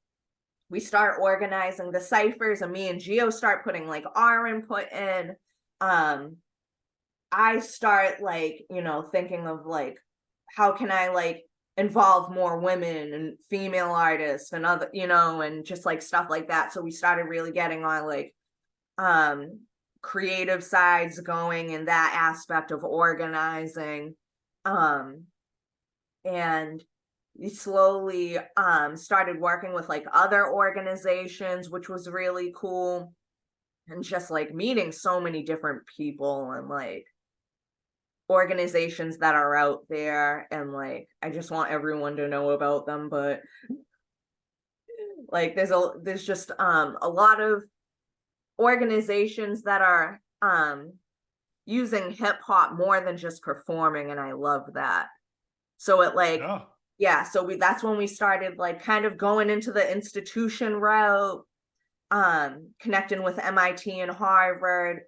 we start organizing the ciphers, and me and Gio start putting like our input in. I start like, thinking of like how can I like involve more women and female artists and other, and just like stuff like that. So we started really getting on like creative sides going in that aspect of organizing. And we slowly started working with like other organizations, which was really cool. And just like meeting so many different people and like organizations that are out there, and like I just want everyone to know about them. But like there's just a lot of organizations that are using hip hop more than just performing, and I love that. So it like yeah, so that's when we started like kind of going into the institution route, connecting with MIT and Harvard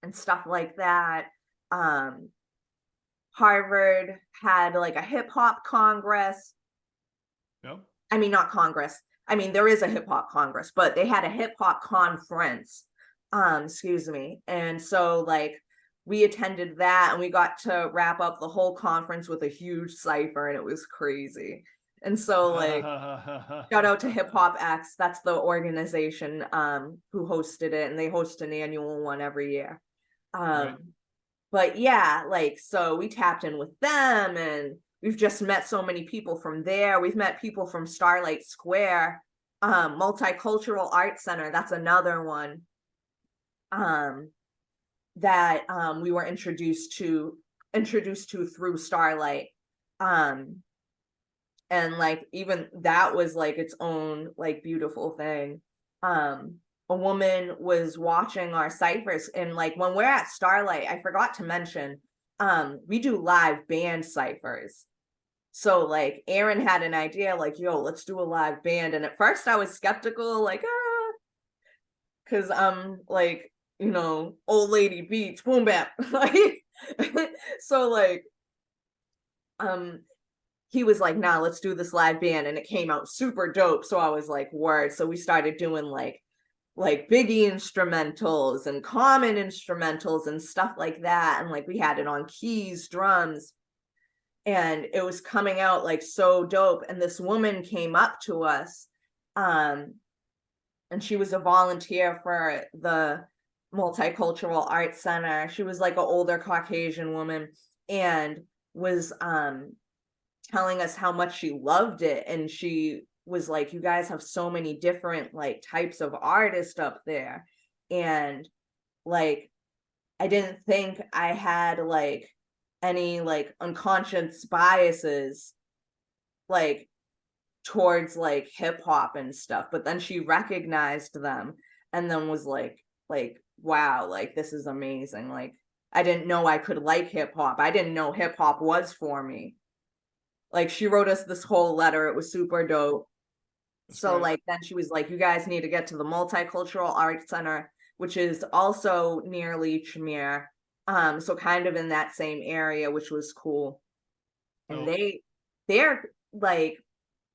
and stuff like that. Harvard had like a hip hop congress. Yep. I mean, not congress. I mean, there is a hip hop congress, but they had a hip hop conference. Excuse me. And so like we attended that, and we got to wrap up the whole conference with a huge cipher, and it was crazy. And so like shout out to Hip Hop X. That's the organization who hosted it, and they host an annual one every year. Right. But yeah, like, so we tapped in with them, and we've just met so many people from there. We've met people from Starlight Square, Multicultural Arts Center. That's another one that we were introduced to through Starlight. And like even that was like its own like beautiful thing. A woman was watching our ciphers, and like when we're at Starlight, I forgot to mention, we do live band ciphers. So like Aaron had an idea like, yo, let's do a live band. And at first I was skeptical, like, because I'm like, old lady beats, boom bap. Like so like he was like, nah, let's do this live band, and it came out super dope. So I was like, word. So we started doing like Biggie instrumentals and Common instrumentals and stuff like that. And like we had it on keys, drums, and it was coming out like so dope. And this woman came up to us, and she was a volunteer for the Multicultural Arts Center. She was like an older Caucasian woman, and was telling us how much she loved it. And she was like, you guys have so many different like types of artists up there. And like I didn't think I had like any like unconscious biases like towards like hip hop and stuff, but then she recognized them, and then was like wow, like this is amazing. Like I didn't know I could like hip hop. I didn't know hip hop was for me. Like she wrote us this whole letter. It was super dope. So like then she was like, you guys need to get to the Multicultural Arts Center, which is also near Leechmere. So kind of in that same area, which was cool. And they're like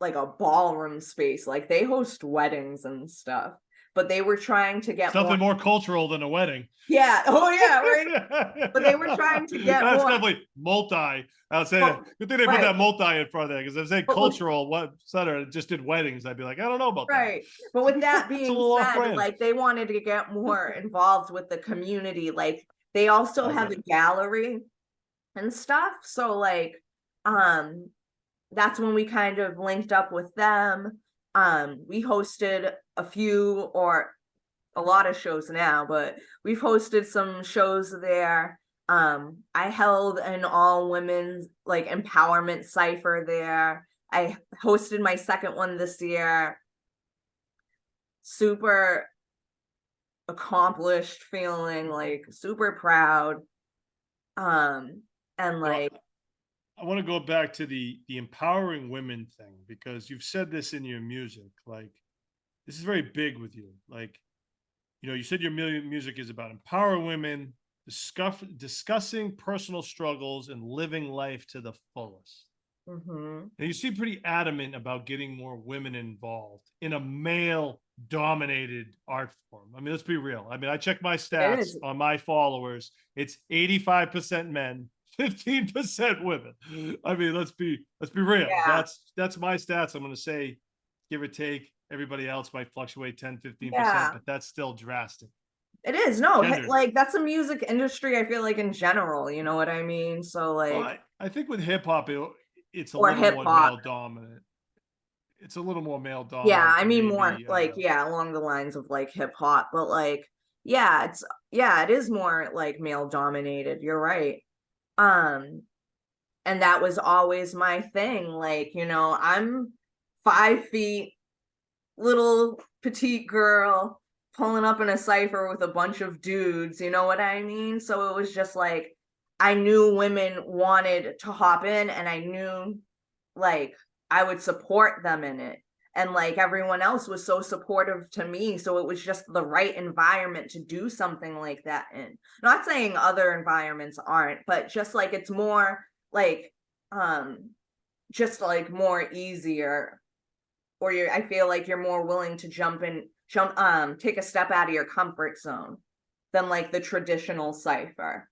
a ballroom space. Like they host weddings and stuff. but they were trying to get something more cultural than a wedding. Yeah. Oh yeah, right. But they were trying to get that's more. Definitely multi. I'll say that. Good thing they put that multi in front of there, because if they say cultural, what center just did weddings, I'd be like, I don't know about that. Right. But with that being said, like they wanted to get more involved with the community. Like they also have a gallery and stuff. So like that's when we kind of linked up with them. We hosted a lot of shows now, but we've hosted some shows there. I held an all women's like empowerment cypher there. I hosted my second one this year. Super accomplished feeling, like super proud. And like I want to go back to the empowering women thing, because you've said this in your music. Like this is very big with you. Like, you know, you said your music is about empowering women, discussing personal struggles, and living life to the fullest. And you seem pretty adamant about getting more women involved in a male-dominated art form. I mean, let's be real. I mean, I check my stats on my followers. It's 85% men, 15% women. I mean, let's be real. Yeah. That's my stats. I'm going to say, give or take. Everybody else might fluctuate 10, 15%, but that's still drastic. It is. No, like that's a music industry, I feel like, in general, you know what I mean? So like, well, I think with hip hop, it's a little more male dominant. It's a little more male dominant. Yeah, I mean more like, yeah, along the lines of like hip hop, but like, yeah, it is more like male dominated. You're right. And that was always my thing. Like, you know, I'm 5 feet, little petite girl pulling up in a cypher with a bunch of dudes, you know what I mean? So it was just like, I knew women wanted to hop in, and I knew like I would support them in it. And like everyone else was so supportive to me. So it was just the right environment to do something like that in. Not saying other environments aren't, but just like it's more like just like more easier, or I feel like you're more willing to take a step out of your comfort zone than like the traditional cypher,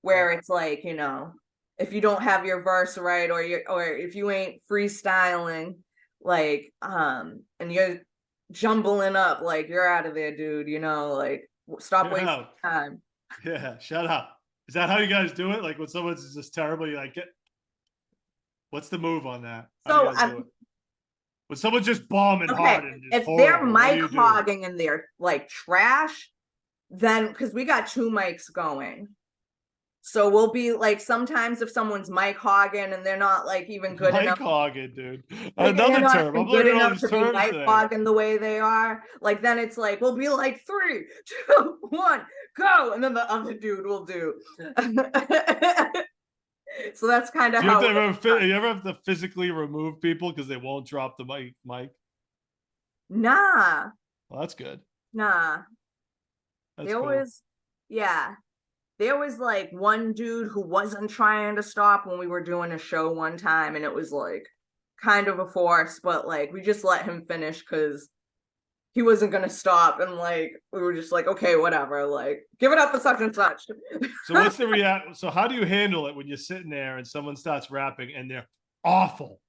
where it's like, you know, if you don't have your verse right, or if you ain't freestyling, like and you're jumbling up, like you're out of there, dude, you know, like stop wasting time. Yeah, shut up. Is that how you guys do it? Like when someone's just terrible, you like it? What's the move on that? How do you do it? When someone's just bombing hard and if they're mic hogging and they're like trash, then because we got 2 mics going. So we'll be like, sometimes if someone's mic hogging and they're not like even good enough. Mic hogging, dude. Like, another term. I'm good enough to be mic hogging the way they are. Like then it's like, we'll be like 3, 2, 1, go. And then the other dude will do. So that's kind of how. You ever have to physically remove people because they won't drop the mic? Nah. Well, that's good. Nah. That's there cool. was, yeah. There was like one dude who wasn't trying to stop when we were doing a show one time, and it was like kind of a force, but like we just let him finish because he wasn't gonna stop, and like we were just like, okay, whatever, like give it up for such and such. So what's the reaction? So how do you handle it when you're sitting there and someone starts rapping and they're awful?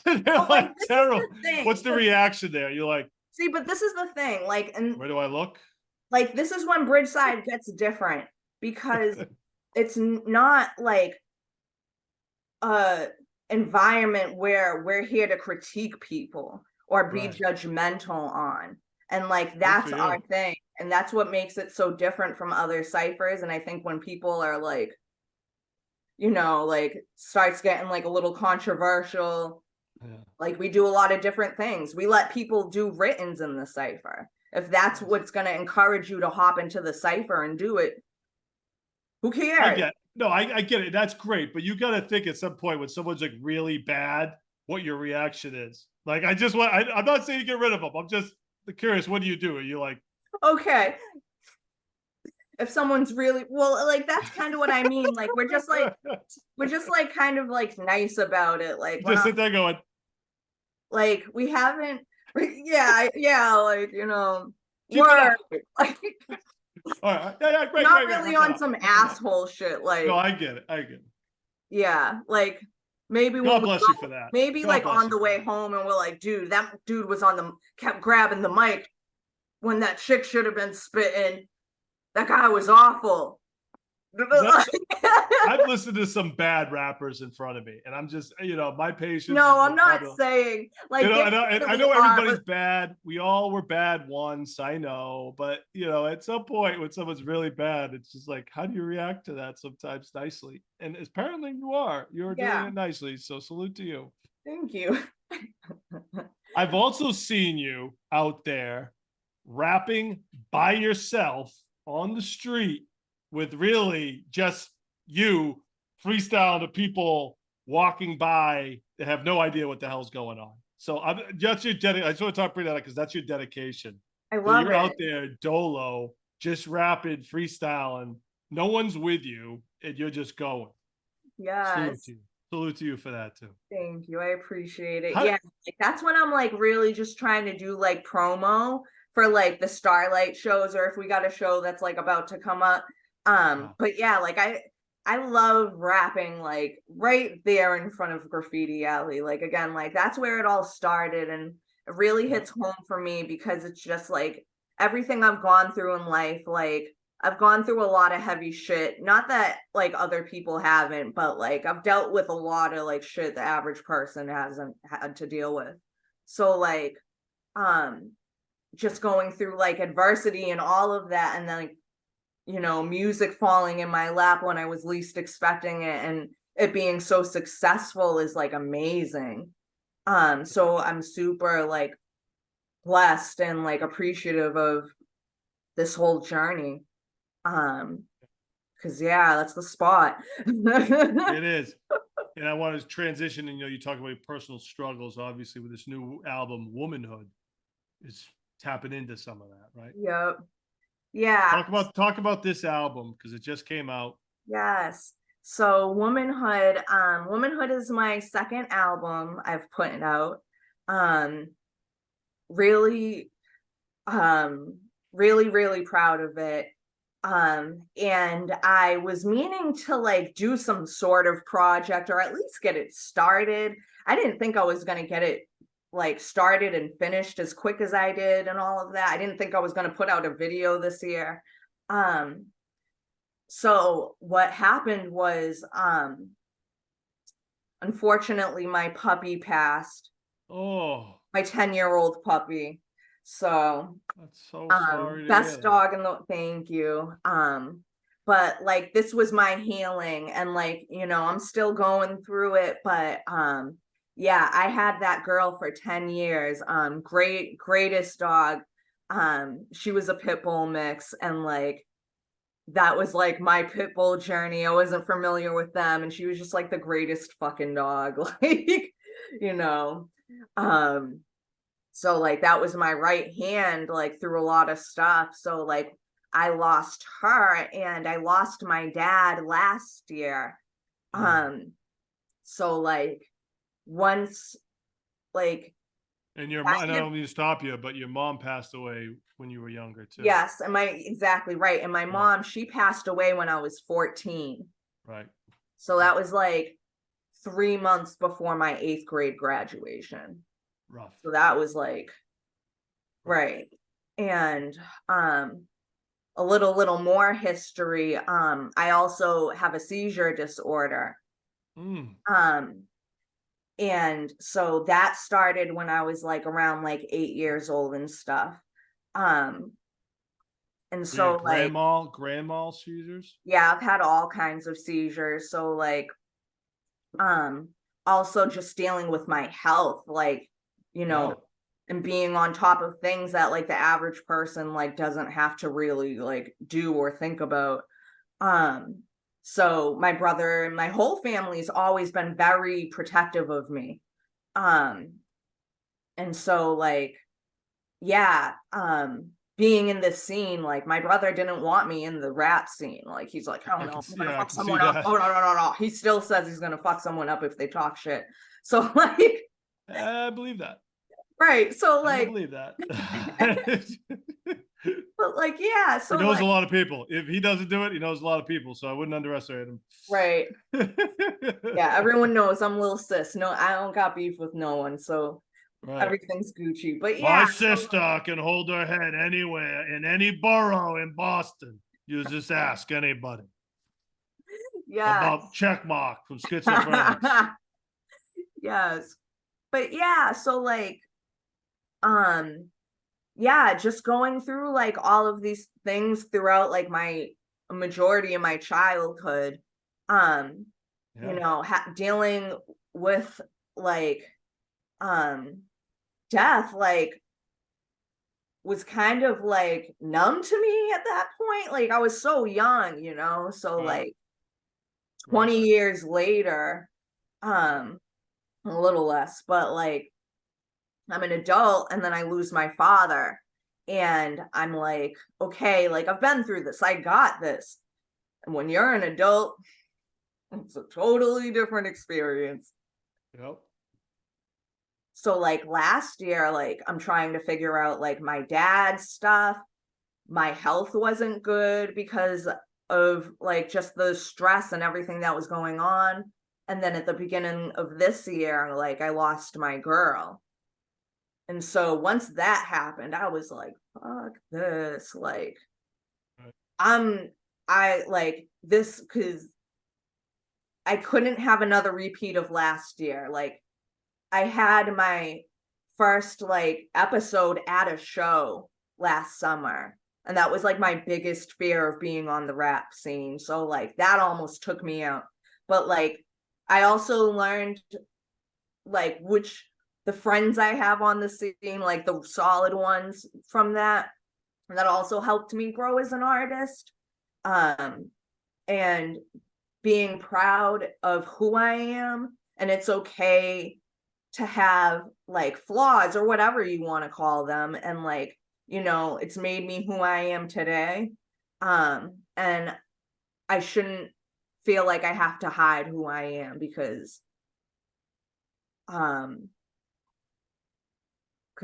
They're like terrible. What's the reaction there? You're like, see, but this is the thing, like, and where do I look? Like this is when Bridgeside gets different, because it's not like a environment where we're here to critique people or be judgmental on. And like that's our thing. And that's what makes it so different from other ciphers. And I think when people are like, you know, like starts getting like a little controversial, like we do a lot of different things. We let people do writtens in the cipher. If that's what's going to encourage you to hop into the cipher and do it, who cares? I get it. That's great. But you got to think at some point when someone's like really bad, what your reaction is. Like, I'm not saying you get rid of them. I'm just curious. What do you do? Are you like, okay, if someone's really, well, like, that's kind of what I mean. Like, we're just like kind of like nice about it. Like, just sit there going, like, we haven't, like, you know, Word. Like, all right. Yeah, great. not great, really on some asshole shit. Like, no, I get it. Yeah, like maybe when God we bless you for that. maybe God like bless on you the for way that. home, and we're like, dude, that dude was kept grabbing the mic when that chick should have been spitting. That guy was awful. I've listened to some bad rappers in front of me, and I'm just, my patience. No, I'm not saying like, and I really know everybody's are, bad. We all were bad once, I know, but at some point when someone's really bad, it's just like, how do you react to that sometimes nicely? And apparently you're doing yeah. it nicely. So salute to you. Thank you. I've also seen you out there rapping by yourself on the street with really just you freestyle to people walking by that have no idea what the hell's going on. So that's your dedication. I just want to talk about that because that's your dedication. I love you're it. out there dolo, just rapping, freestyling. No one's with you, and you're just going. Yes. Salute to you for that too. Thank you. I appreciate it. Yeah, like, that's when I'm like really just trying to do like promo for like the Starlight shows, or if we got a show that's like about to come up. But yeah, like I love rapping like right there in front of Graffiti Alley. Like again, like that's where it all started, and it really hits home for me because it's just like everything I've gone through in life. Like I've gone through a lot of heavy shit. Not that like other people haven't, but like I've dealt with a lot of like shit the average person hasn't had to deal with. So like just going through like adversity and all of that, and then like, music falling in my lap when I was least expecting it, and it being so successful is like amazing. So I'm super like blessed and like appreciative of this whole journey. Because yeah, that's the spot. It is. And I want to transition, and you talk about your personal struggles, obviously, with this new album, Womanhood. It's tapping into some of that, right? Yep. Yeah. Talk about this album because it just came out. Yes. So Womanhood is my second album I've put out. Really, really proud of it. And I was meaning to like do some sort of project or at least get it started. I didn't think I was going to get it like started and finished as quick as I did and all of that. I didn't think I was going to put out a video this year. So what happened was, unfortunately my puppy passed. Oh, my 10-year-old puppy. So that's so sorry. Best dog in the thank you. But like this was my healing, and like, I'm still going through it, but yeah, I had that girl for 10 years. Greatest dog. She was a pit bull mix, and like that was like my pit bull journey. I wasn't familiar with them, and she was just like the greatest fucking dog. Like, so like that was my right hand like through a lot of stuff. So like I lost her, and I lost my dad last year. So like once like, and your mom, I don't mean to stop you, but your mom passed away when you were younger too. Yes, exactly right. And my mom, she passed away when I was 14. Right. So that was like 3 months before my 8th grade graduation. Rough. So that was like, right. And a little more history. I also have a seizure disorder. And so that started when I was like around like 8 years old and stuff. And so like grand mal seizures. Yeah, I've had all kinds of seizures. So like, also just dealing with my health, like, and being on top of things that like the average person like doesn't have to really like do or think about. So my brother and my whole family's always been very protective of me. And so like, yeah, being in this scene, like my brother didn't want me in the rap scene. Like he's like, oh no, I'm gonna fuck someone up. Oh no. He still says he's gonna fuck someone up if they talk shit. So like, I believe that. Right. So like, I believe that. But like, yeah, so he knows like, a lot of people. If he doesn't do it, he knows a lot of people. So I wouldn't underestimate him. right. Yeah, everyone knows I'm little sis. No, I don't got beef with no one, so everything's Gucci. But yeah, my sister can hold her head anywhere in any borough in Boston. You just ask anybody. Yeah. About Checkmark from Skitzofreniks. Yes. But yeah, so like, yeah, just going through like all of these things throughout like my majority of my childhood, you know, dealing with like death, like was kind of like numb to me at that point. Like I was so young, you know, so like 20 years later, a little less, but like I'm an adult and then I lose my father and I'm like, okay, like I've been through this, I got this. And when you're an adult, it's a totally different experience. Yep. So like last year, like I'm trying to figure out like my dad's stuff. My health wasn't good because of like just the stress and everything that was going on. And then at the beginning of this year, like I lost my girl. And so once that happened, I was like, fuck this. Like, I like this because I couldn't have another repeat of last year. Like, I had my first like episode at a show last summer. And that was like my biggest fear of being on the rap scene. So like that almost took me out. But like I also learned like which the friends I have on the scene, like the solid ones from that also helped me grow as an artist. And being proud of who I am. And it's okay to have like flaws or whatever you want to call them. And like, you know, it's made me who I am today. And I shouldn't feel like I have to hide who I am because I'm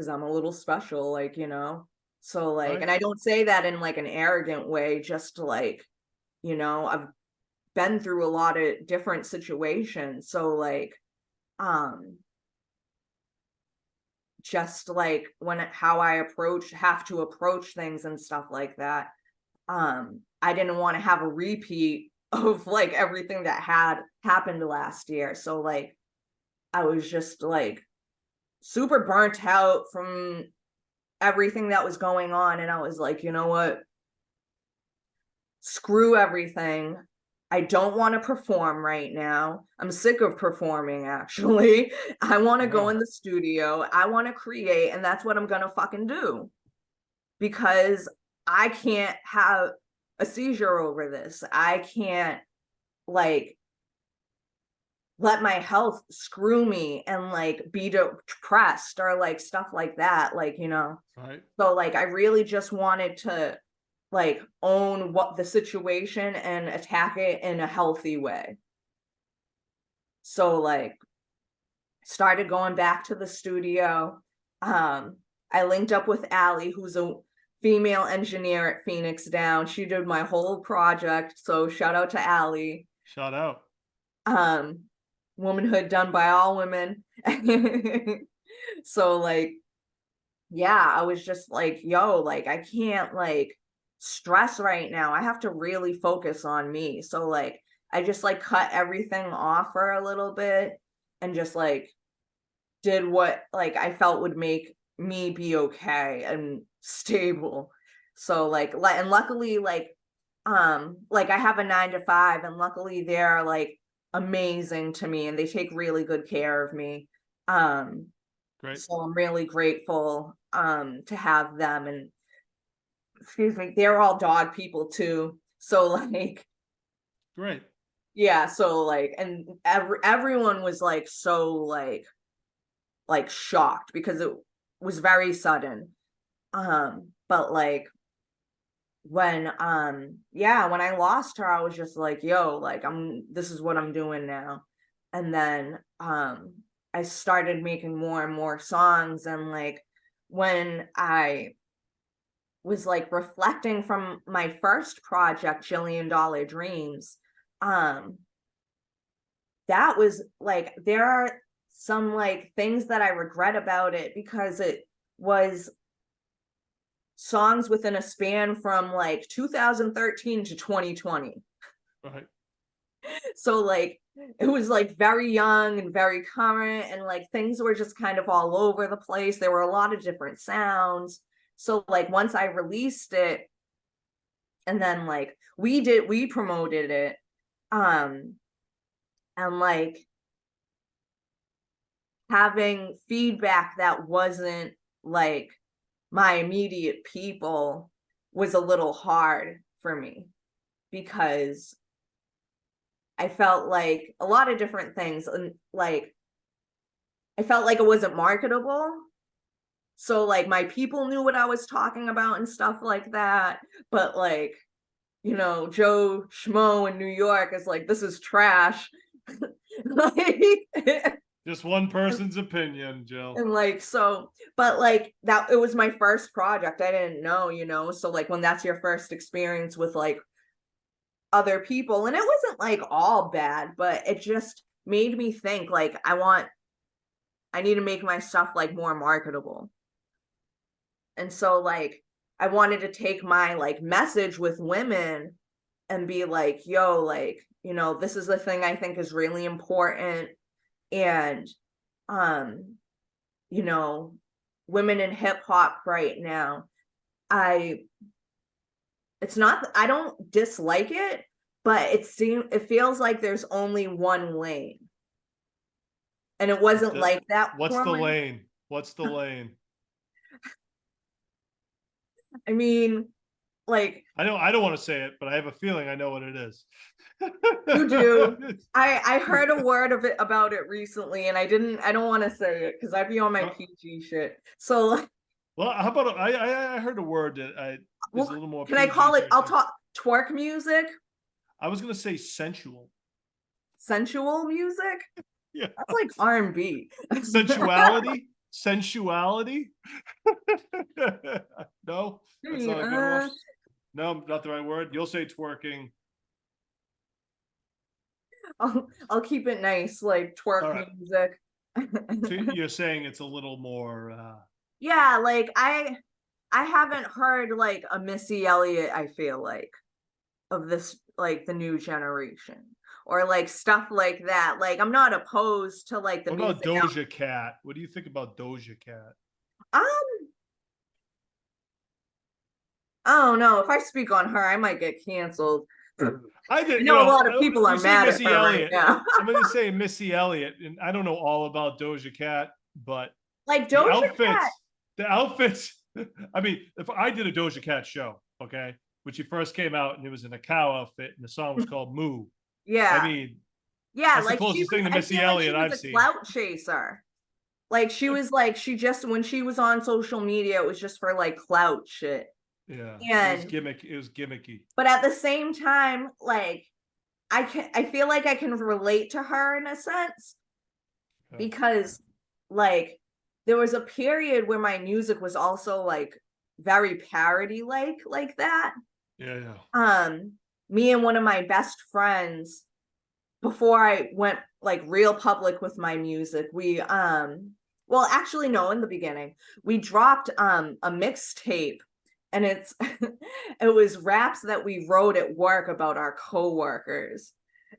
a little special, like, you know. So like, and I don't say that in like an arrogant way, just like, you know, I've been through a lot of different situations. So like, just like how I have to approach things and stuff like that. I didn't want to have a repeat of like everything that had happened last year. So like, I was just like super burnt out from everything that was going on. And I was like, you know what? Screw everything. I don't want to perform right now. I'm sick of performing, actually. I want to go in the studio. I want to create, and that's what I'm going to fucking do. Because I can't have a seizure over this. I can't, like, let my health screw me and, like, be depressed or, like, stuff like that. Like, you know. Right. So, like, I really just wanted to like own what the situation and attack it in a healthy way. So like started going back to the studio. I linked up with Allie, who's a female engineer at Phoenix Down. She did my whole project. So shout out to Allie. Shout out. Womanhood done by all women. So like, yeah, I was just like, yo, like I can't like stress right now. I have to really focus on me. So like I just like cut everything off for a little bit and just like did what like I felt would make me be okay and stable. So like and luckily like I have a 9 to 5 and luckily they're like amazing to me and they take really good care of me. Great. So I'm really grateful to have them. And excuse me, they're all dog people too. So like, great. Yeah. So like, and everyone was like, so like shocked because it was very sudden. But like when I lost her, I was just like, yo, like this is what I'm doing now. And then I started making more and more songs. And like when I was like reflecting from my first project, Jillion Dollar Dreams. That was like, there are some like things that I regret about it, because it was songs within a span from like 2013 to 2020. Right. So like it was like very young and very current, and like things were just kind of all over the place. There were a lot of different sounds. So like once I released it, and then like we promoted it, and like having feedback that wasn't like my immediate people was a little hard for me, because I felt like a lot of different things, and like I felt like it wasn't marketable. So like my people knew what I was talking about and stuff like that, but like, you know, Joe Schmo in New York is like, this is trash. Like, just one person's opinion, Jill. And like, so, but like that, it was my first project. I didn't know, you know, so like when that's your first experience with like other people, and it wasn't like all bad, but it just made me think like, I need to make my stuff like more marketable. And so like I wanted to take my like message with women and be like, yo, like, you know, this is the thing I think is really important. And you know, women in hip hop right now, I don't dislike it, but it feels like there's only one lane. And it wasn't like that. What's the lane? What's the lane? I mean, like, I don't want to say it, but I have a feeling I know what it is. You do. I heard a word of it about it recently, and I don't want to say it because I'd be on my PG shit. So, well, how about I heard a word that is a little more. Can I call it? I'll talk twerk music. I was gonna say sensual. Sensual music. Yeah, that's like R&B. Sensuality. Sensuality. No, that's not a good one. No, not the right word. You'll say twerking. I'll keep it nice, like twerk music. So you're saying it's a little more yeah, like I haven't heard like a Missy Elliott, I feel like, of this, like the new generation, or like stuff like that. Like I'm not opposed to like the music. What about Doja Cat? What do you think about Doja Cat? I don't know. If I speak on her, I might get canceled. I know a lot of people are mad at her right now. I'm going to say Missy Elliott, and I don't know all about Doja Cat, but like Doja Cat, the outfits. I mean, if I did a Doja Cat show, okay, when she first came out, and it was in a cow outfit, and the song was called "Moo." Yeah, I mean, yeah, that's like the closest thing to Missy Elliott I've seen. Clout chaser. Like she was like, when she was on social media, it was just for like clout shit. Yeah, and it was gimmicky. But at the same time, like I feel like I can relate to her in a sense, because like there was a period where my music was also like very parody like that. Yeah. Me and one of my best friends, before I went like real public with my music, we well, actually no, in the beginning, we dropped a mixtape, and it was raps that we wrote at work about our coworkers,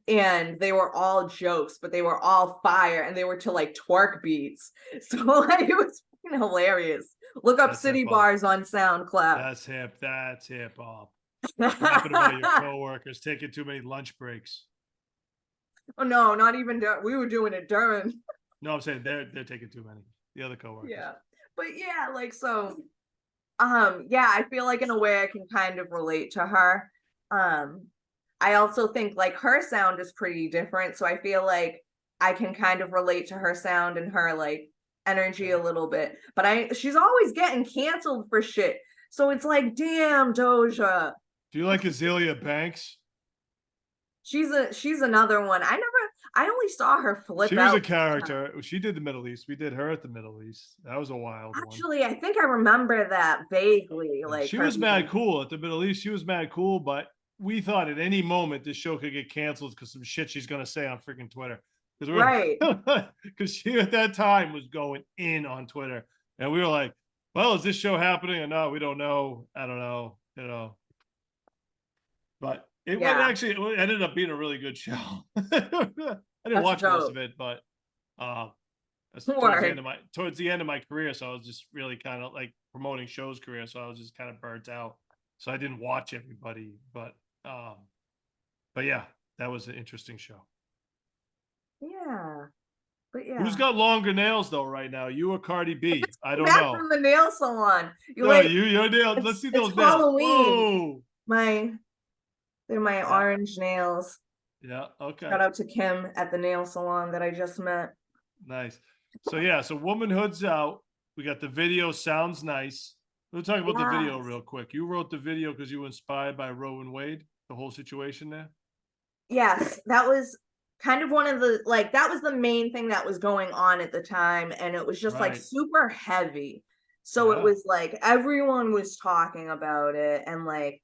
and they were all jokes, but they were all fire, and they were to like twerk beats. So like it was hilarious. Look up City Bars on SoundCloud. That's hip hop. What happened about your coworkers taking too many lunch breaks? Oh no, not even we were doing it during. No, I'm saying they're taking too many. The other coworkers. Yeah, but yeah, like so. Yeah, I feel like in a way I can kind of relate to her. I also think like her sound is pretty different, so I feel like I can kind of relate to her sound and her like energy a little bit. But she's always getting canceled for shit, so it's like, damn, Doja. Do you like Azealia Banks? She's another one. I only saw her flip She was out. a character. She did the Middle East. We did her at the Middle East. That was a wild one. Actually, I think I remember that vaguely. Like she her was mad cool at the Middle East. She was mad cool, but we thought at any moment this show could get canceled because some shit she's gonna say on freaking Twitter. Right. Because she at that time was going in on Twitter, and we were like, "Well, is this show happening or not? We don't know. I don't know. You know." But it went actually. It ended up being a really good show. I didn't watch most of it, but towards the end of my career, so I was just really kind of like promoting shows career, so I was just kind of burnt out. So I didn't watch everybody, but yeah, that was an interesting show. Yeah. But yeah. Who's got longer nails though right now? You or Cardi B? I don't know. From the nail salon. Your nails. Let's see those nails. Halloween. Whoa. They're my orange nails. Yeah. Okay. Shout out to Kim at the nail salon that I just met. Nice. So yeah, so Womanhood's out. We got the video. Sounds nice. We'll talk about the video real quick. You wrote the video because you were inspired by Roe and Wade, the whole situation there? Yes, that was kind of one of the, like, that was the main thing that was going on at the time. And it was just like super heavy. So it was like everyone was talking about it. And like,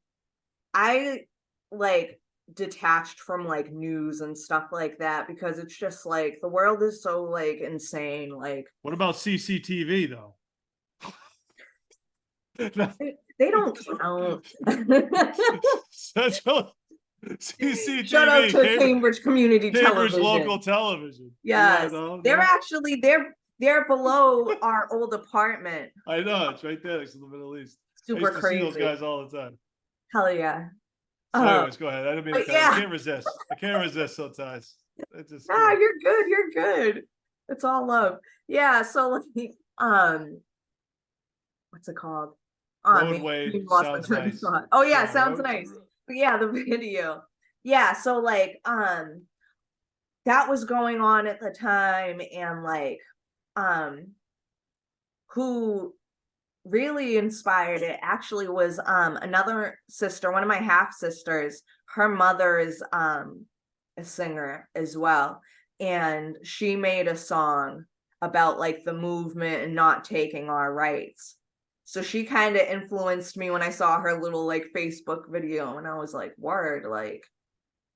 I like detached from like news and stuff like that because it's just like the world is so like insane. Like, what about CCTV though? They don't count. CCTV. Shout out to Cambridge Community Television. Local television. Yes, they're actually they're below our old apartment. I know, it's right there next to the Middle East. Super crazy. See those guys all the time. Hell yeah. So anyways, go ahead. I don't mean to I can't resist. I can't resist sometimes. You're good. You're good. It's all love. Yeah. So like, what's it called? Wade, sounds nice. Oh yeah, sounds nice. But yeah, the video. Yeah, so like that was going on at the time, and like who really inspired it actually was another sister, one of my half sisters. Her mother is a singer as well, and she made a song about like the movement and not taking our rights. So she kind of influenced me when I saw her little like Facebook video, and I was like, word, like,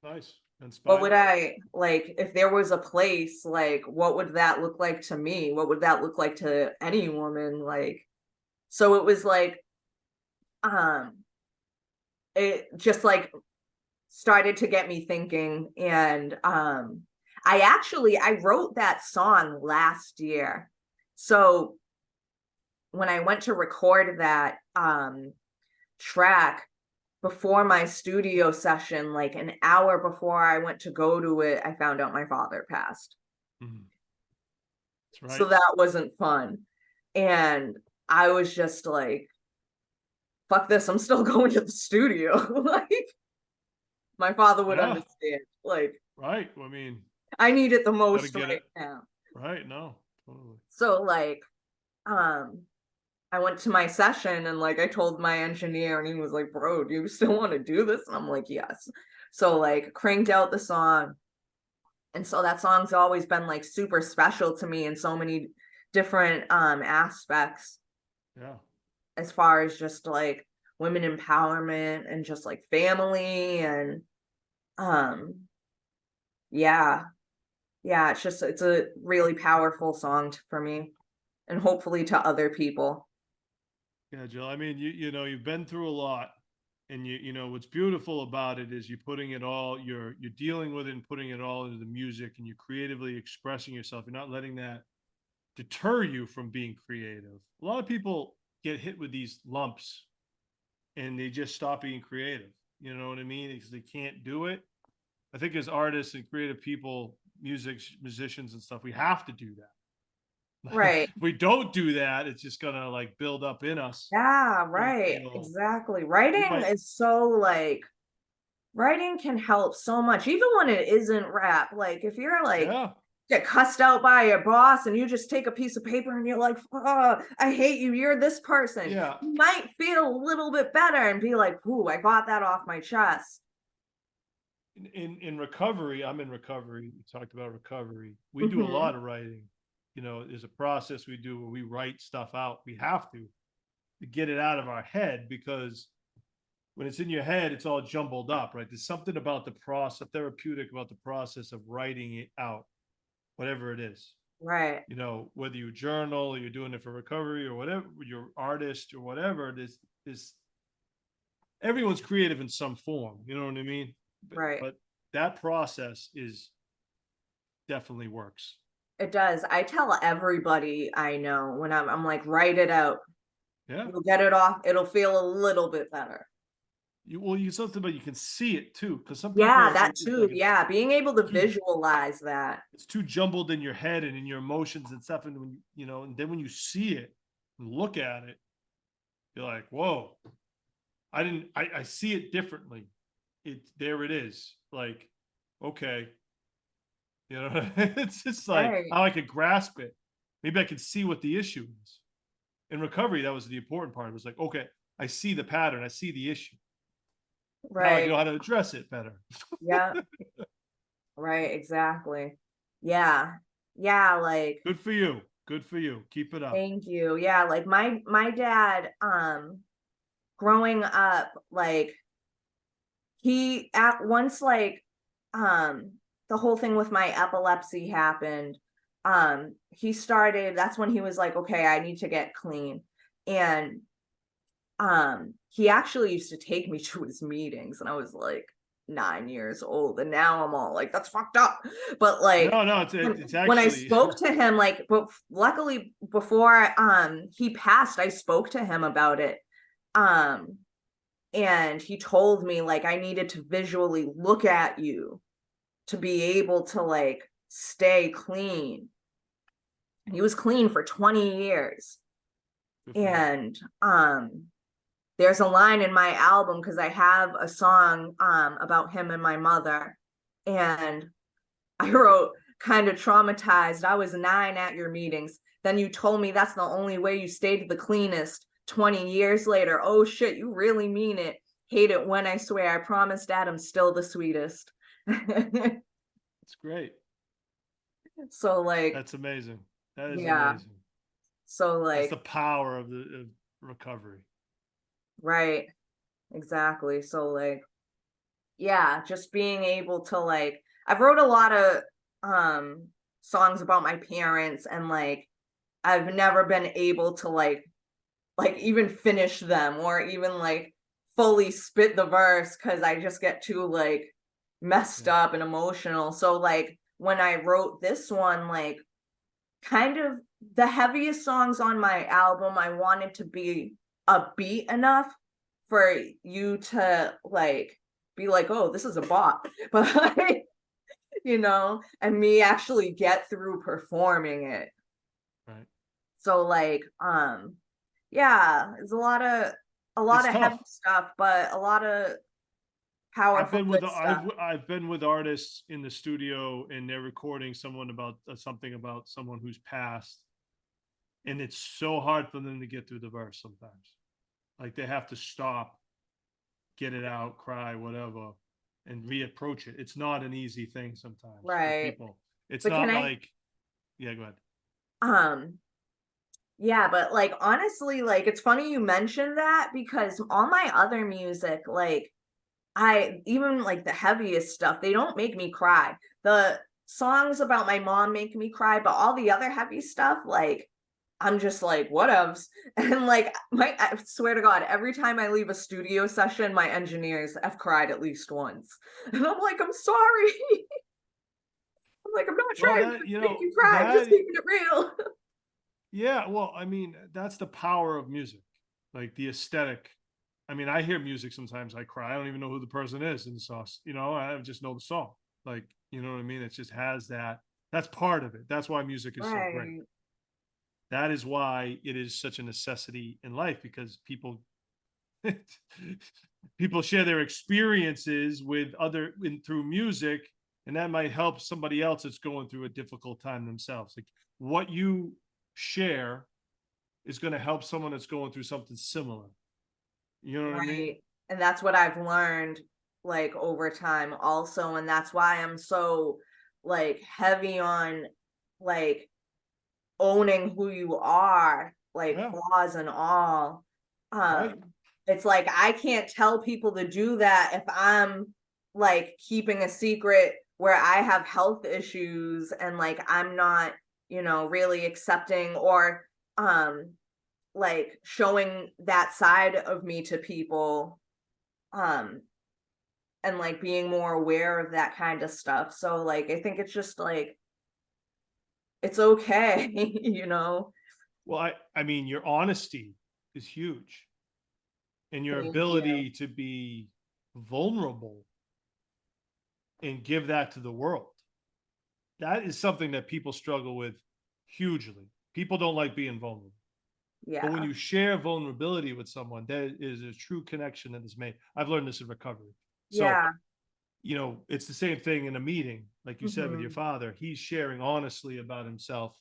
nice. Inspired. What would I like if there was a place, like, what would that look like to me? What would that look like to any woman? Like, so it was like, it just like started to get me thinking. And I wrote that song last year. So when I went to record that track before my studio session, like an hour before I went to go to it, I found out my father passed. Mm-hmm. That's right. So that wasn't fun. And I was just like, fuck this, I'm still going to the studio. Like, my father would understand. Like, right. I mean, I need it the most right now. Right. No, totally. So like, I went to my session and like I told my engineer, and he was like, bro, do you still want to do this? And I'm like, yes. So like cranked out the song. And so that song's always been like super special to me in so many different aspects. Yeah. As far as just like women empowerment and just like family and yeah, it's a really powerful song for me, and hopefully to other people. Yeah, Jill, I mean, you know, you've been through a lot, and you know, what's beautiful about it is you're putting it all, you're dealing with it and putting it all into the music, and you're creatively expressing yourself. You're not letting that deter you from being creative. A lot of people get hit with these lumps and they just stop being creative. You know what I mean? Because they can't do it. I think as artists and creative people, musicians and stuff, we have to do that. Right. If we don't do that, it's just gonna like build up in us. Yeah, right. Exactly. Writing is so like, writing can help so much, even when it isn't rap. Like if you're like get cussed out by your boss and you just take a piece of paper and you're like, oh, I hate you, you're this person. Yeah. You might feel a little bit better and be like, ooh, I got that off my chest. in recovery, I'm in recovery. We talked about recovery. We do a Mm-hmm. lot of writing. You know, there's a process we do where we write stuff out. We have to get it out of our head, because when it's in your head, it's all jumbled up, right? There's something about the process, therapeutic about the process of writing it out, whatever it is. Right. You know, whether you journal or you're doing it for recovery or whatever, you're artist or whatever, this everyone's creative in some form, you know what I mean? Right. But that process is definitely works. It does. I tell everybody I know when I'm like, write it out. Yeah. You'll get it off. It'll feel a little bit better. You something, but you can see it too, because some Yeah, people that it's too. like Yeah, being able to too, visualize that. it's too jumbled in your head and in your emotions and stuff, and when you know, and then when you see it and look at it, you're like, whoa, I see it differently. There it is. Like, okay, you know, it's just like Right. how I could grasp it. Maybe I could see what the issue is. In recovery, that was the important part. It was like, okay, I see the pattern, I see the issue. Now I Right. know how to address it better. Yeah. Right. Exactly. Yeah. Yeah. Like, Good for you. Good for you. Keep it up. thank you. Yeah. Like my dad, growing up, like he at once, like, um, the whole thing with my epilepsy happened. He started, that's when he was like, okay, I need to get clean. And he actually used to take me to his meetings, and I was like 9 years old, and now I'm all like, that's fucked up. But like, No, no, it's when I actually spoke to him, like, but luckily before he passed, I spoke to him about it. um and he told me, like, I needed to visually look at you to be able to, like, stay clean. He was clean for 20 years. good for him. And there's a line in my album, because I have a song about him and my mother, and I wrote, kind of traumatized. I was 9 at your meetings. Then you told me that's the only way you stayed the cleanest. 20 years later, oh shit, you really mean it. Hate it when I swear. I promised Dad I'm still the sweetest. It's great. So like, That's amazing. That is yeah. amazing. So That's like, the power of the recovery. right. Exactly. So like, yeah, just being able to, like, I've wrote a lot of songs about my parents, and like I've never been able to like even finish them, or even like fully spit the verse, because I just get too like messed Yeah. up and emotional. So like when I wrote this one, like, kind of the heaviest songs on my album, I wanted to be upbeat enough for you to like be like, oh, this is a bop. But like, and me actually get through performing it. Right. So like, yeah, it's a lot It's of heavy tough. stuff, but a lot of powerful good stuff. I've been with artists in the studio, and they're recording someone about something about someone who's passed, and it's so hard for them to get through the verse sometimes. Like they have to stop, get it out, cry, whatever, and reapproach it. It's not an easy thing sometimes for Right. people. It's But can not I like, yeah, go ahead. um yeah, but like, honestly, like, it's funny you mentioned that, because all my other music, like, I even like the heaviest stuff, they don't make me cry. The songs about my mom make me cry, but all the other heavy stuff, like, I'm just like, whatevs. And like, I swear to God, every time I leave a studio session, my engineers have cried at least once. And I'm like, I'm sorry. I'm like, I'm not Well, trying to make you cry. I'm just keeping it real. yeah, well, I mean, that's the power of music, like the aesthetic. I mean, I hear music sometimes, I cry. I don't even know who the person is in the sauce. You know, I just know the song. Like, you know what I mean? It just has that. That's part of it. That's why music is so great. Right. That is why it is such a necessity in life, because people share their experiences with through music, and that might help somebody else that's going through a difficult time themselves. Like what you share is going to help someone that's going through something similar. You know what I mean? Right. And that's what I've learned. like over time also, and that's why I'm so like heavy on like owning who you are, like flaws and all. Right. It's like I can't tell people to do that if I'm like keeping a secret where I have health issues and like I'm not, you know, really accepting or like showing that side of me to people, and like being more aware of that kind of stuff. So like I think it's just like it's okay, you know. Well, I mean, your honesty is huge, and your Thank you. ability to be vulnerable and give that to the world. That is something that people struggle with hugely. People don't like being vulnerable. But when Yeah. you share vulnerability with someone, there is a true connection that is made. I've learned this in recovery. So, Yeah. you know, it's the same thing in a meeting, like you said with your Mhm. father. He's sharing honestly about himself.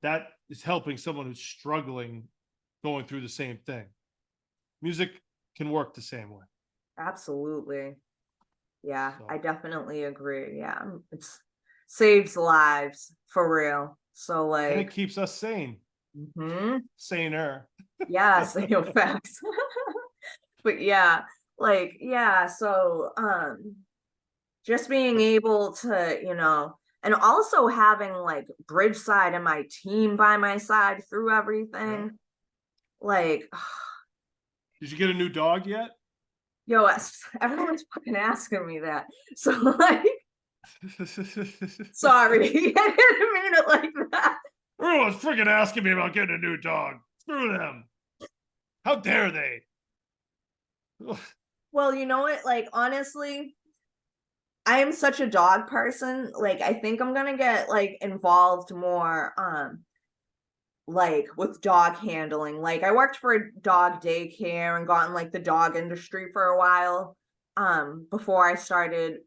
That is helping someone who's struggling, going through the same thing. Music can work the same way. Absolutely. Yeah, I So, definitely agree. Yeah. It's saves lives for real. So and it like, keeps us sane, mhm. saner. Yes, you know, facts. But yeah, like, yeah, so just being able to, you know, and also having like Bridgeside and my team by my side through Yeah. everything. Like, Did you get a new dog yet? yo, everyone's fucking asking me that. So like, sorry, I didn't mean it like that. Everyone's freaking asking me about getting a new dog. Screw them. How dare they? Well, you know what? Like, honestly, I am such a dog person. Like, I think I'm gonna get like involved more, like with dog handling. Like, I worked for a dog daycare and got in like the dog industry for a while, before I started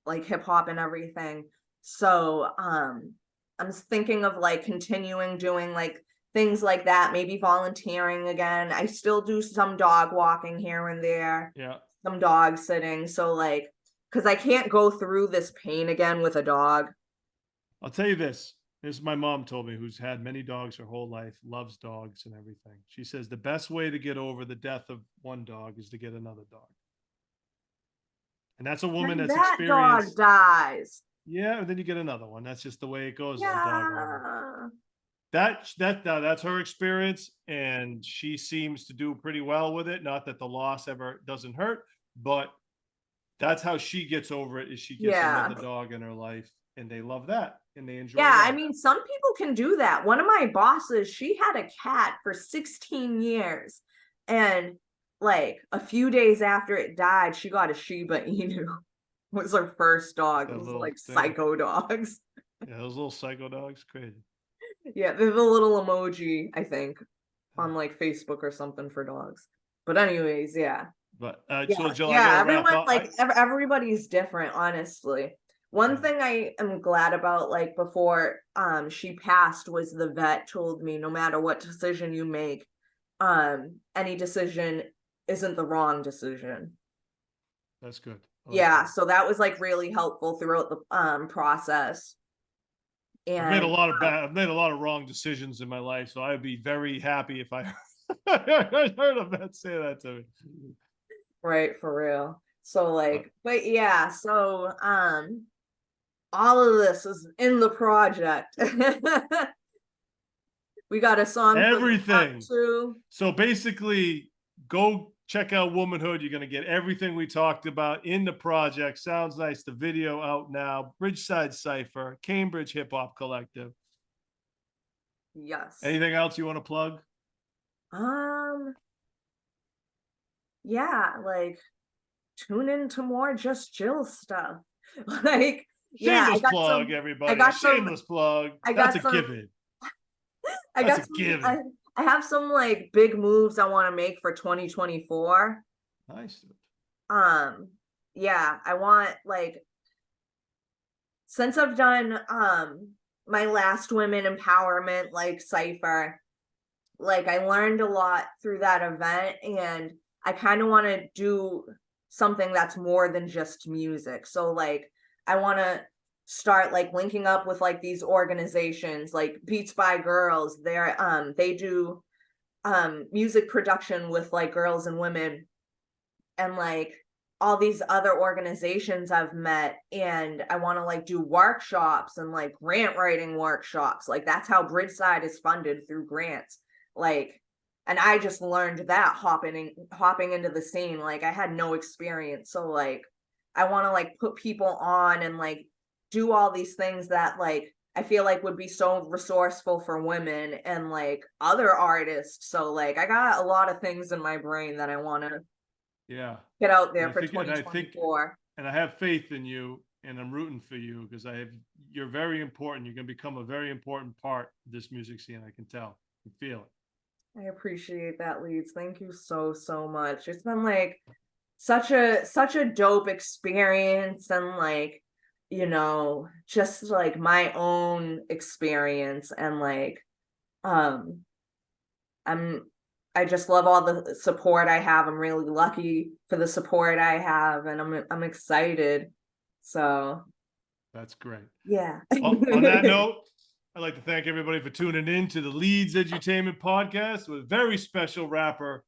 like hip hop and everything. So, I'm thinking of like continuing doing like things like that, maybe volunteering again. I still do some dog walking here and there, Yeah. some dog sitting. So like, because I can't go through this pain again with a dog. I'll tell you this. This my mom told me, who's had many dogs her whole life, loves dogs and everything. She says the best way to get over the death of one dog is to get another dog. And that's a woman And that's that dog experienced. dies. Yeah, and then you get another one. That's just the way it goes as a dog owner. Yeah. That's her experience, and she seems to do pretty well with it. Not that the loss ever doesn't hurt, but that's how she gets over it. Is she gets Yeah. another dog in her life, and they love that, and they enjoy Yeah, I that. mean, some people can do that. One of my bosses, she had a cat for 16 years. And like a few days after it died, she got a Shiba Inu. It was her first dog. It That was little like thing. psycho dogs. Yeah, those little psycho dogs, crazy. Yeah, there's a little emoji, I think, Yeah. on like Facebook or something for dogs. But anyways, yeah. But Yeah, so Jill, I yeah, gotta wrap everyone up. like everybody's different, honestly. One Yeah. thing I am glad about, like before she passed, was the vet told me no matter what decision you make, any decision isn't the wrong decision. That's good. I like Yeah, that. so that was like really helpful throughout the process. And I've made a lot of wrong decisions in my life, so I'd be very happy if I heard a vet say that to me. right, for real. So But like, but yeah, so all of this is in the project. We got a song for the part everything. two. So basically, go check out Womanhood. You're going to get everything we talked about in the project. Sounds nice. The video out now. Bridgeside Cypher, Cambridge Hip Hop Collective. Yes. Anything else you want to plug? Um, yeah, like tune into more Just Jill stuff. Like, yeah, Shameless plug, I everybody. got some, Shameless plug. I That's got a some, given. I That's a got some, given. I have some like big moves I want to make for 2024. Nice. Um, yeah, I want like, since I've done my last women empowerment like cipher, like I learned a lot through that event, and I kind of want to do something that's more than just music. So like I want to start like linking up with like these organizations like Beats by Girls. They do music production with like girls and women, and like all these other organizations I've met, and I want to like do workshops and like grant writing workshops. Like that's how Bridgeside is funded, through grants. Like, and I just learned that hopping into the scene. Like I had no experience. So like I want to like put people on and like do all these things that like I feel like would be so resourceful for women and like other artists. So like I got a lot of things in my brain that I want to get out there for 2024. And I have faith in you, and I'm rooting for you, because you're very important. You're going to become a very important part of this music scene. I can tell. I can feel it. I appreciate that, Leedz. Thank you so much. It's been like such a dope experience, and like, you know, just like my own experience, and like I just love all the support I have. I'm really lucky for the support I have, and I'm excited. So that's great. Yeah. On that note, I'd like to thank everybody for tuning in to the Leedz Edutainment Podcast with a very special rapper,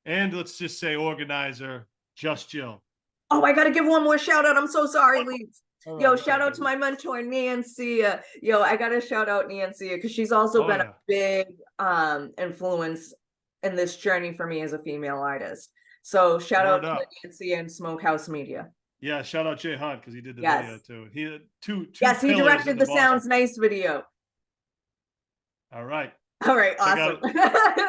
and let's just say organizer, Just Jill. Oh, I got to give one more shout out. I'm so sorry, Leedz. Yo, shout out to my mentor, Nancy. Yo, I got to shout out Nancy, because she's also been a big influence in this journey for me as a female artist. So shout out to Nancy and Smokehouse Media. Yeah, shout out Jay Hunt, because he did the video too. He had two Yes, he directed the Sounds Nice video. All right. Awesome.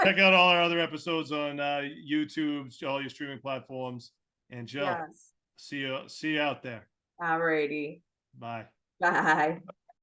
Check out all our other episodes on YouTube, all your streaming platforms. And Jill, see you out there. Alrighty. Bye. Bye.